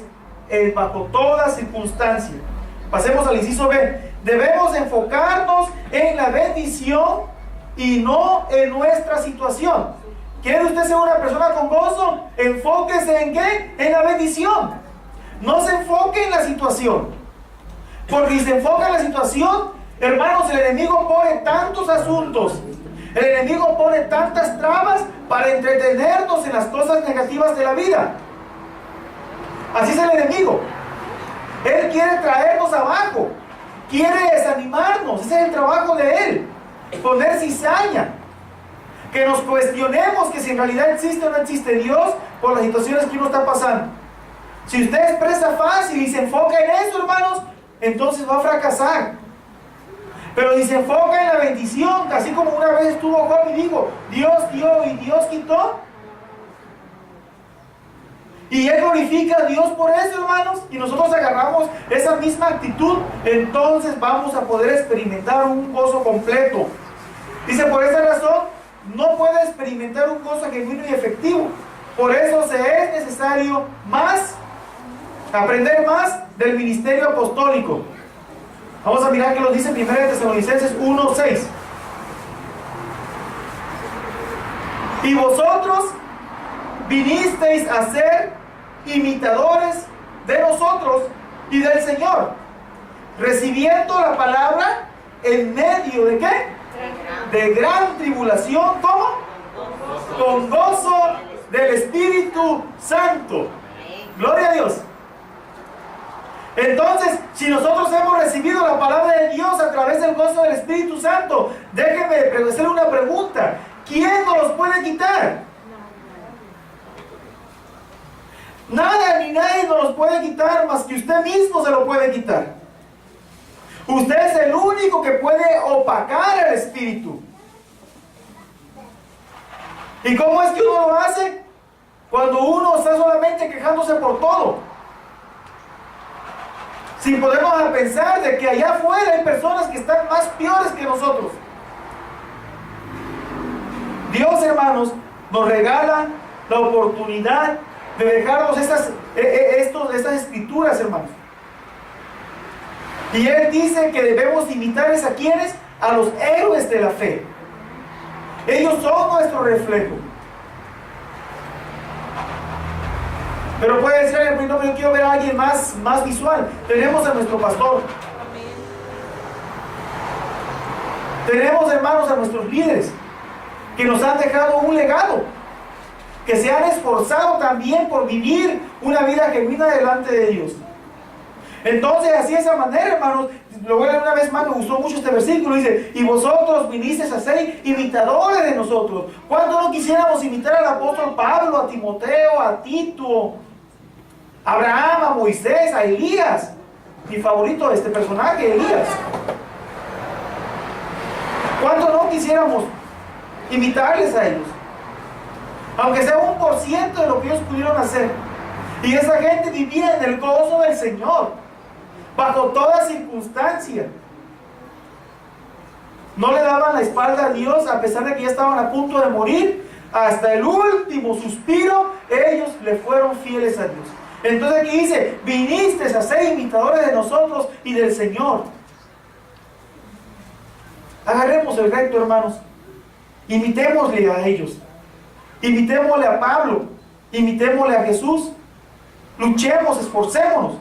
bajo toda circunstancia. Pasemos al inciso B. Debemos enfocarnos en la bendición y no en nuestra situación. ¿Quiere usted ser una persona con gozo? Enfóquese en ¿qué? En la bendición. No se enfoque en la situación. Porque si se enfoca en la situación, hermanos, el enemigo pone tantos asuntos. El enemigo pone tantas trabas para entretenernos en las cosas negativas de la vida. Así es el enemigo. Él quiere traernos abajo. Quiere desanimarnos. Ese es el trabajo de él. Poner cizaña. Que nos cuestionemos que si en realidad existe o no existe Dios por las situaciones que uno está pasando. Si usted expresa fácil y se enfoca en eso, hermanos, entonces va a fracasar. Pero si se enfoca en la bendición, así como una vez estuvo Job y dijo, Dios dio y Dios quitó, y él glorifica a Dios por eso, hermanos, y nosotros agarramos esa misma actitud, entonces vamos a poder experimentar un gozo completo. Dice, por esa razón, no puede experimentar un gozo genuino y efectivo. Por eso se es necesario aprender más del ministerio apostólico. Vamos a mirar que lo dice 1 Tesalonicenses 1:6. Y vosotros vinisteis a ser imitadores de nosotros y del Señor, recibiendo la palabra en medio de ¿qué? De gran tribulación. ¿Cómo? Con gozo del Espíritu Santo. Gloria a Dios. Entonces, si nosotros hemos recibido la palabra de Dios a través del gozo del Espíritu Santo, déjenme hacer una pregunta. ¿Quién nos los puede quitar? Nada ni nadie nos los puede quitar más que usted mismo se lo puede quitar. Usted es el único que puede opacar al Espíritu. ¿Y cómo es que uno lo hace? Cuando uno está solamente quejándose por todo. Sin podernos a pensar de que allá afuera hay personas que están más peores que nosotros. Dios, hermanos, nos regala la oportunidad de dejarnos estas escrituras, hermanos. Y Él dice que debemos imitar a quienes, a los héroes de la fe. Ellos son nuestro reflejo. Pero puede ser, no, yo quiero ver a alguien más visual. Tenemos a nuestro pastor. Tenemos, hermanos, a nuestros líderes que nos han dejado un legado, que se han esforzado también por vivir una vida genuina delante de Dios. Entonces, así de esa manera, hermanos, lo voy a leer una vez más, me gustó mucho este versículo, dice, y vosotros vinisteis a ser imitadores de nosotros. ¿Cuánto no quisiéramos imitar al apóstol Pablo, a Timoteo, a Tito, a Abraham, a Moisés, a Elías? Mi favorito, este personaje, Elías. ¿Cuánto no quisiéramos imitarles a ellos? Aunque sea 1% de lo que ellos pudieron hacer. Y esa gente vivía en el gozo del Señor, bajo toda circunstancia. No le daban la espalda a Dios, a pesar de que ya estaban a punto de morir. Hasta el último suspiro, ellos le fueron fieles a Dios. Entonces aquí dice, viniste a ser imitadores de nosotros y del Señor. Agarremos el recto, hermanos. Imitémosle a ellos. Imitémosle a Pablo. Imitémosle a Jesús. Luchemos, esforcémonos.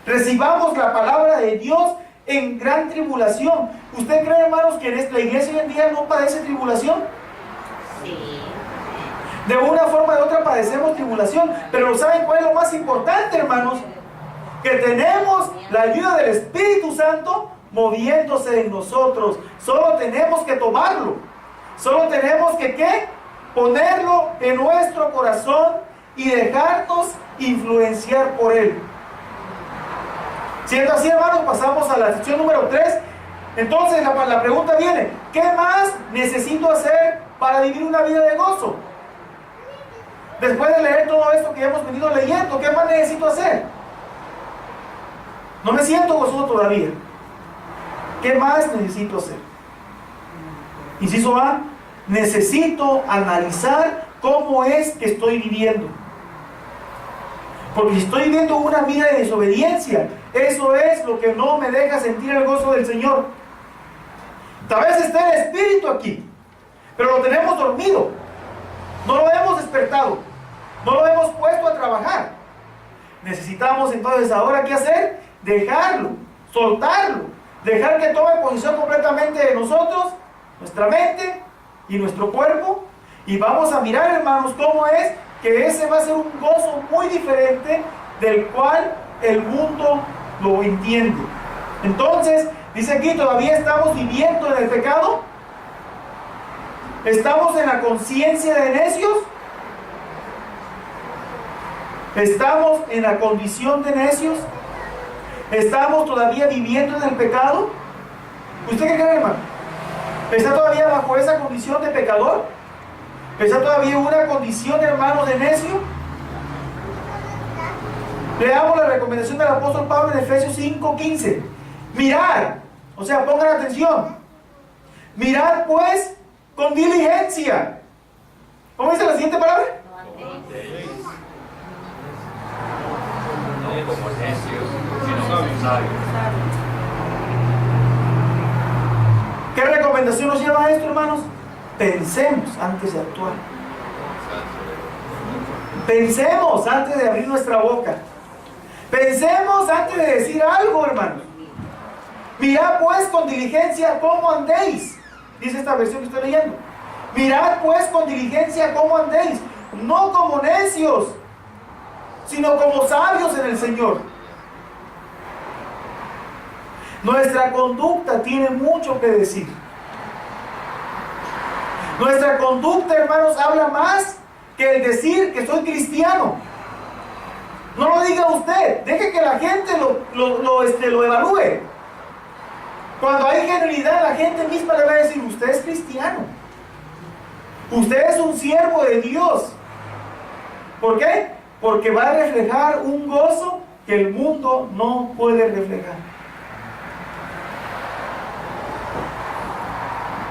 Recibamos la palabra de Dios en gran tribulación. ¿Usted cree, hermanos, que la iglesia hoy en día no padece tribulación? Sí. De una forma o de otra padecemos tribulación. Pero ¿saben cuál es lo más importante, hermanos? Que tenemos la ayuda del Espíritu Santo moviéndose en nosotros. Solo tenemos que tomarlo. Solo tenemos que ¿qué? Ponerlo en nuestro corazón y dejarnos influenciar por él. Siendo así, hermanos, pasamos a la sección número 3. Entonces la pregunta viene, ¿qué más necesito hacer para vivir una vida de gozo? Después de leer todo esto que hemos venido leyendo, ¿qué más necesito hacer? No me siento gozoso todavía. ¿Qué más necesito hacer? Inciso A, necesito analizar cómo es que estoy viviendo. Porque si estoy viviendo una vida de desobediencia, eso es lo que no me deja sentir el gozo del Señor. Tal vez esté el Espíritu aquí, pero lo tenemos dormido. No lo hemos despertado. No lo hemos puesto a trabajar. Necesitamos entonces ahora ¿qué hacer? Dejarlo, soltarlo, dejar que tome posición completamente de nosotros, nuestra mente y nuestro cuerpo. Y vamos a mirar, hermanos, cómo es que ese va a ser un gozo muy diferente del cual el mundo lo entiende. Entonces, dice aquí, ¿todavía estamos viviendo en el pecado? ¿Estamos en la conciencia de necios? ¿Estamos en la condición de necios? ¿Estamos todavía viviendo en el pecado? ¿Usted qué cree, hermano? ¿Está todavía bajo esa condición de pecador? ¿Está todavía en una condición, hermano, de necio? Leamos la recomendación del apóstol Pablo en Efesios 5:15. Mirad, o sea, pongan atención. Mirad pues con diligencia. ¿Cómo dice la siguiente palabra? No como necios, sino como sabios. ¿Qué recomendación nos lleva a esto, hermanos? Pensemos antes de actuar. Pensemos antes de abrir nuestra boca. Pensemos antes de decir algo, hermanos. Mirad pues con diligencia cómo andéis. Dice esta versión que estoy leyendo. Mirad pues con diligencia cómo andéis. No como necios, sino como sabios en el Señor. Nuestra conducta tiene mucho que decir. Nuestra conducta, hermanos, habla más que el decir que soy cristiano. No lo diga usted, deje que la gente lo evalúe. Cuando hay genuinidad, la gente misma le va a decir, usted es cristiano. Usted es un siervo de Dios. ¿Por qué? Porque va a reflejar un gozo que el mundo no puede reflejar.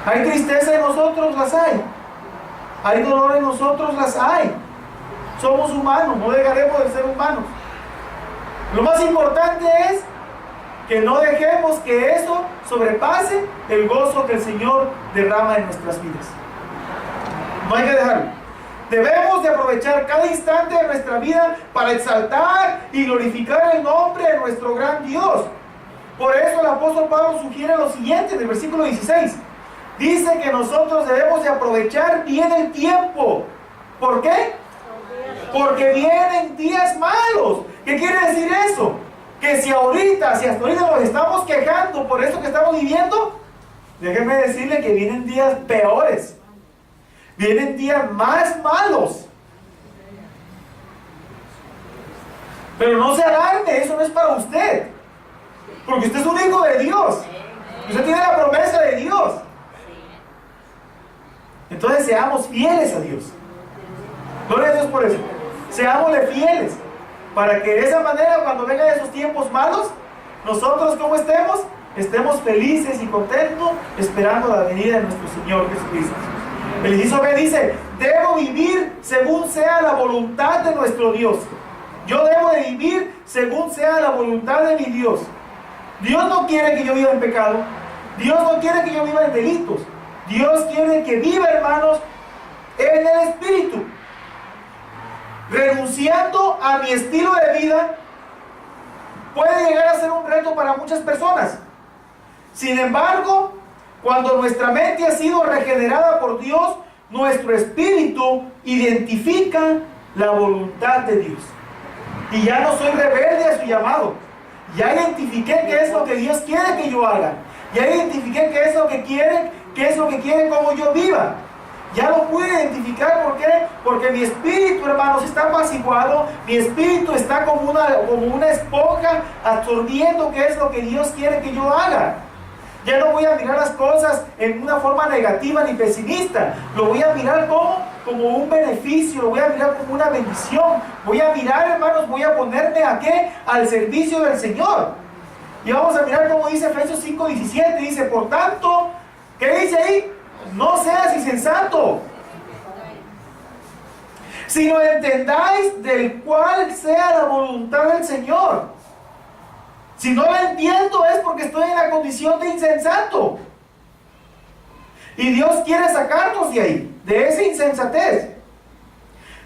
Hay tristeza en nosotros, las hay. Hay dolor en nosotros, las hay. Somos humanos, no dejaremos de ser humanos. Lo más importante es que no dejemos que eso sobrepase el gozo que el Señor derrama en nuestras vidas. No hay que dejarlo. Debemos de aprovechar cada instante de nuestra vida para exaltar y glorificar el nombre de nuestro gran Dios. Por eso el apóstol Pablo sugiere lo siguiente en el versículo 16. Dice que nosotros debemos de aprovechar bien el tiempo. ¿Por qué? Porque vienen días malos. ¿Qué quiere decir eso? que si hasta ahorita nos estamos quejando por esto que estamos viviendo, déjenme decirle que vienen días peores, vienen días más malos. Pero no se alarme, eso no es para usted, porque usted es un hijo de Dios, usted tiene la promesa de Dios. Entonces seamos fieles a Dios. Gloria a Dios por eso. Seámosle fieles, para que de esa manera, cuando vengan esos tiempos malos, nosotros como estemos felices y contentos, esperando la venida de nuestro Señor Jesucristo. El inciso B dice: debo vivir según sea la voluntad de nuestro Dios. Yo debo de vivir según sea la voluntad de mi Dios. Dios no quiere que yo viva en pecado. Dios no quiere que yo viva en delitos. Dios quiere que viva, hermanos, en el Espíritu, renunciando a mi estilo de vida. Puede llegar a ser un reto para muchas personas. Sin embargo, cuando nuestra mente ha sido regenerada por Dios, nuestro espíritu identifica la voluntad de Dios. Y ya no soy rebelde a su llamado. Ya identifiqué qué es lo que Dios quiere que yo haga. Ya identifiqué qué es lo que quiere cómo yo viva. Ya lo pude identificar. ¿Por qué? Porque mi espíritu, hermanos, está apaciguado. Mi espíritu está como una esponja absorbiendo qué es lo que Dios quiere que yo haga. Ya no voy a mirar las cosas en una forma negativa ni pesimista. Lo voy a mirar como un beneficio, lo voy a mirar como una bendición. Voy a mirar, hermanos, voy a ponerme ¿a qué? Al servicio del Señor. Y vamos a mirar cómo dice Efesios 5:17. Dice: por tanto, ¿qué dice ahí? No seas insensato, sino entendáis del cual sea la voluntad del Señor. Si no la entiendo es porque estoy en la condición de insensato. Y Dios quiere sacarnos de ahí, de esa insensatez.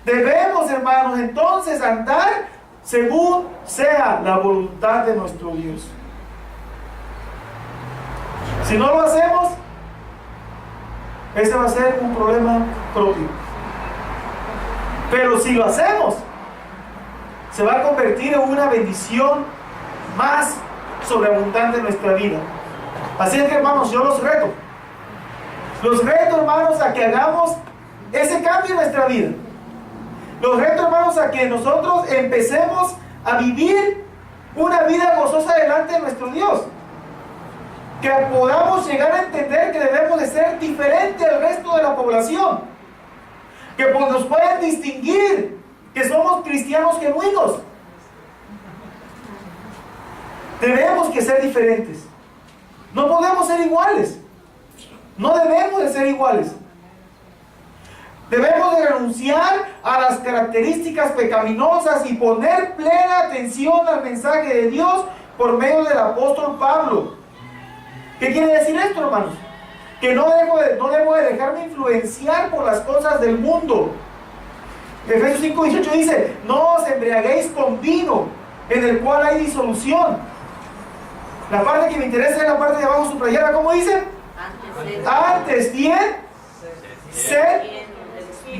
Debemos, hermanos, entonces andar según sea la voluntad de nuestro Dios. Si no lo hacemos, ese va a ser un problema propio. Pero si lo hacemos, se va a convertir en una bendición más sobreabundante en nuestra vida. Así es que, hermanos, yo los reto, hermanos, a que hagamos ese cambio en nuestra vida. Los reto, hermanos, a que nosotros empecemos a vivir una vida gozosa delante de nuestro Dios. Que podamos llegar a entender que debemos de ser diferentes al resto de la población. Que nos puedan distinguir que somos cristianos genuinos. Debemos que ser diferentes. No podemos ser iguales. No debemos de ser iguales. Debemos de renunciar a las características pecaminosas y poner plena atención al mensaje de Dios por medio del apóstol Pablo. ¿Qué quiere decir esto, hermanos? Que no debo de dejarme influenciar por las cosas del mundo. Efesios 5:18 dice: no os embriaguéis con vino, en el cual hay disolución. La parte que me interesa es la parte de abajo subrayada. ¿Cómo dice? Antes bien, sed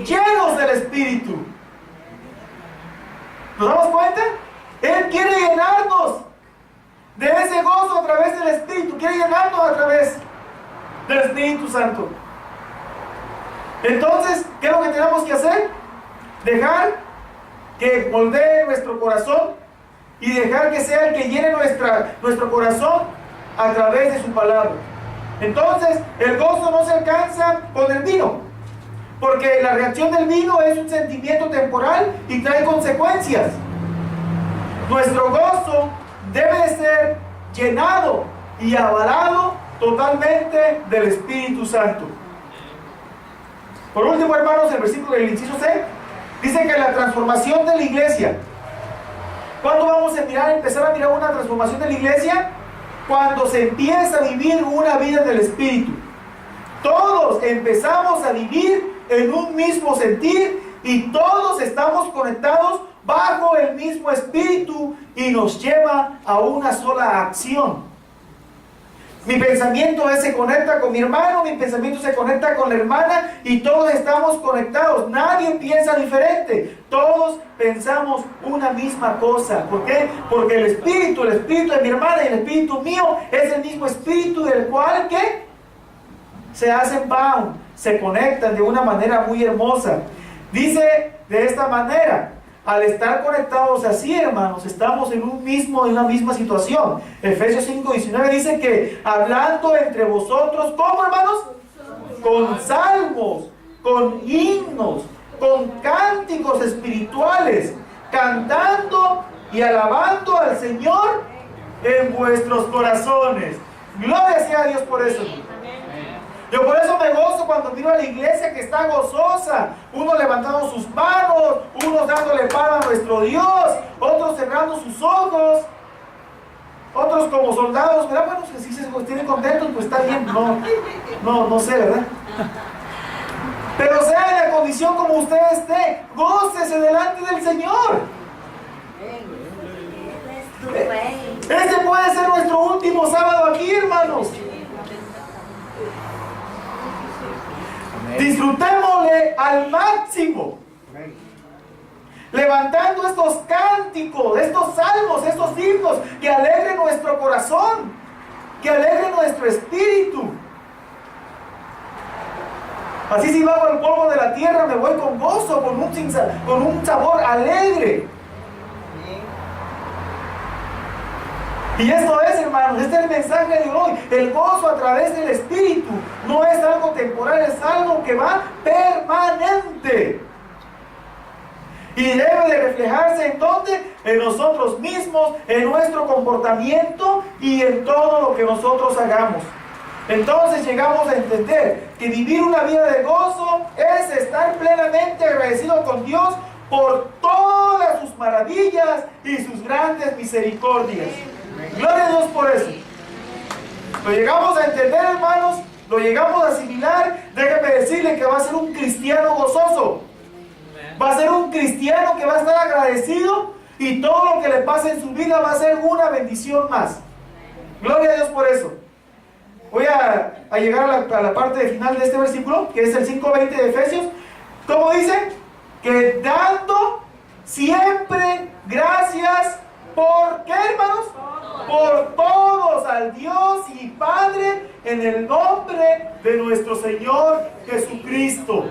llenos del Espíritu. ¿Nos damos cuenta? Él quiere llenarnos de ese gozo a través del Espíritu. Quiere llenarnos a través del Espíritu Santo. Entonces, ¿qué es lo que tenemos que hacer? Dejar que moldee nuestro corazón y dejar que sea el que llene nuestro corazón a través de su palabra. Entonces, el gozo no se alcanza con el vino, porque la reacción del vino es un sentimiento temporal y trae consecuencias. Nuestro gozo debe de ser llenado y avalado totalmente del Espíritu Santo. Por último, hermanos, el versículo del inciso C dice que la transformación de la iglesia. ¿Cuándo vamos a empezar a mirar una transformación de la iglesia? Cuando se empieza a vivir una vida del Espíritu. Todos empezamos a vivir en un mismo sentir y todos estamos conectados bajo el mismo Espíritu y nos lleva a una sola acción. Mi pensamiento se conecta con mi hermano, mi pensamiento se conecta con la hermana y todos estamos conectados. Nadie piensa diferente. Todos pensamos una misma cosa. ¿Por qué? Porque el espíritu de mi hermana y el espíritu mío es el mismo espíritu del cual ¿qué? Se hacen bound, se conectan de una manera muy hermosa. Dice de esta manera: al estar conectados así, hermanos, estamos en una misma situación. Efesios 5:19 dice que hablando entre vosotros, ¿cómo, hermanos? Con salmos, con himnos, con cánticos espirituales, cantando y alabando al Señor en vuestros corazones. Gloria sea a Dios por eso. Yo por eso me gozo cuando miro a la iglesia que está gozosa. Unos levantando sus manos, unos dándole palma a nuestro Dios, otros cerrando sus ojos, otros como soldados, ¿verdad? Bueno, si se tienen contentos, pues está bien. No sé, ¿verdad? Pero sea en la condición como usted esté, gócese delante del Señor. Este puede ser nuestro último sábado aquí, hermanos. Disfrutémosle al máximo, levantando estos cánticos, estos salmos, estos himnos que alegren nuestro corazón, que alegren nuestro espíritu. Así si bajo el polvo de la tierra me voy con gozo, con un sabor alegre. Y esto es, hermanos, este es el mensaje de hoy. El gozo a través del Espíritu no es algo temporal, es algo que va permanente. Y debe de reflejarse ¿en dónde? En nosotros mismos, en nuestro comportamiento y en todo lo que nosotros hagamos. Entonces llegamos a entender que vivir una vida de gozo es estar plenamente agradecido con Dios por todas sus maravillas y sus grandes misericordias. Gloria a Dios por eso. Lo llegamos a entender, hermanos, lo llegamos a asimilar. Déjame decirle que va a ser un cristiano gozoso. Va a ser un cristiano que va a estar agradecido y todo lo que le pase en su vida va a ser una bendición más. Gloria a Dios por eso. Voy a llegar a la parte final de este versículo, que es el 5:20 de Efesios. ¿Cómo dice? Que dando siempre gracias. ¿Por qué, hermanos? Por todos al Dios y Padre en el nombre de nuestro Señor Jesucristo.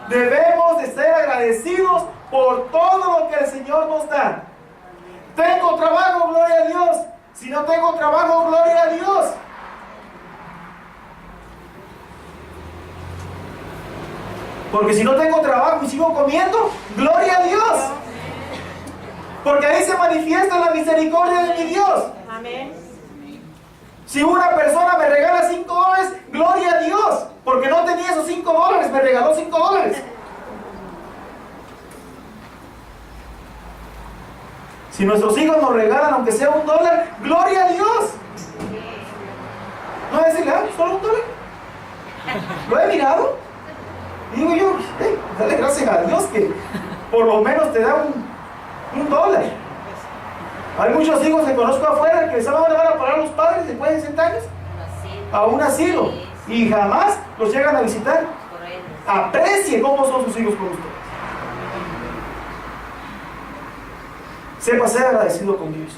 Debemos de ser agradecidos por todo lo que el Señor nos da. Tengo trabajo, gloria a Dios. Si no tengo trabajo, gloria a Dios. Porque si no tengo trabajo y sigo comiendo, gloria a Dios. Porque ahí se manifiesta la misericordia de mi Dios. Amén. Si una persona me regala $5, gloria a Dios. Porque no tenía esos $5, me regaló $5. Si nuestros hijos nos regalan, aunque sea $1, gloria a Dios. No decirle, solo $1. Lo he mirado. Y digo yo, dale gracias a Dios que por lo menos te da $1. Hay muchos hijos que conozco afuera que ¿saben dónde van a parar los padres después de 60 años? A un asilo. Y jamás los llegan a visitar. Aprecie cómo son sus hijos con ustedes. Sepa ser agradecido con Dios.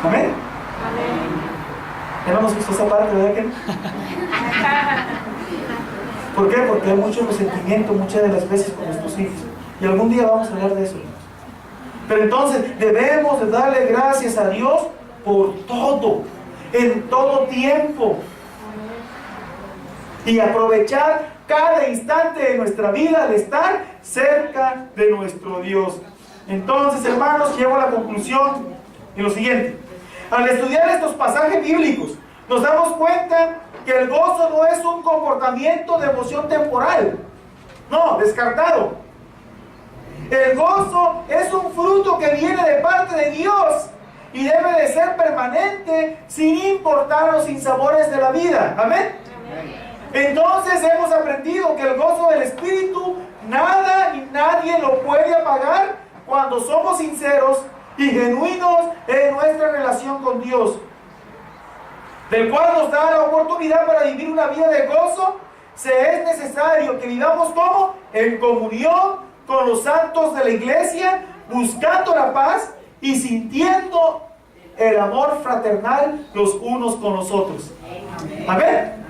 Amén. Ya no nos gustó esa parte, ¿verdad que no? ¿Por qué? Porque hay mucho resentimiento muchas de las veces con nuestros hijos. Y algún día vamos a hablar de eso. Pero entonces debemos de darle gracias a Dios por todo, en todo tiempo. Y aprovechar cada instante de nuestra vida al estar cerca de nuestro Dios. Entonces, hermanos, llego a la conclusión en lo siguiente. Al estudiar estos pasajes bíblicos, nos damos cuenta que el gozo no es un comportamiento de emoción temporal. No, descartado. El gozo es un fruto que viene de parte de Dios y debe de ser permanente sin importar los sinsabores de la vida. Amén. Entonces hemos aprendido que el gozo del Espíritu nada ni nadie lo puede apagar cuando somos sinceros y genuinos en nuestra relación con Dios. del cual nos da la oportunidad para vivir una vida de gozo, se es necesario que vivamos como en comunión con los santos de la iglesia, buscando la paz y sintiendo el amor fraternal los unos con los otros. Amén.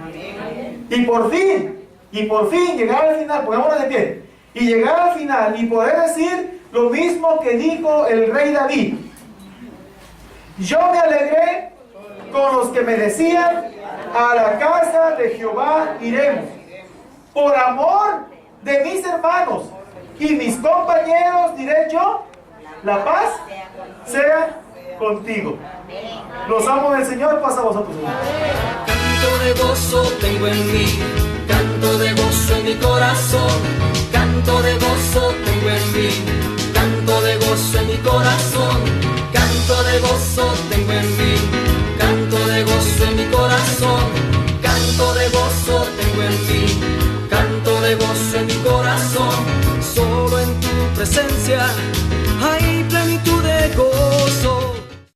Y por fin llegar al final, pongámonos de pie, y llegar al final y poder decir lo mismo que dijo el rey David: yo me alegré con los que me decían, a la casa de Jehová iremos. Por amor de mis hermanos y mis compañeros diré yo, la paz sea contigo. Los amos del Señor, pasa a vosotros. Canto de gozo tengo en mí, canto de gozo en mi corazón, canto de gozo.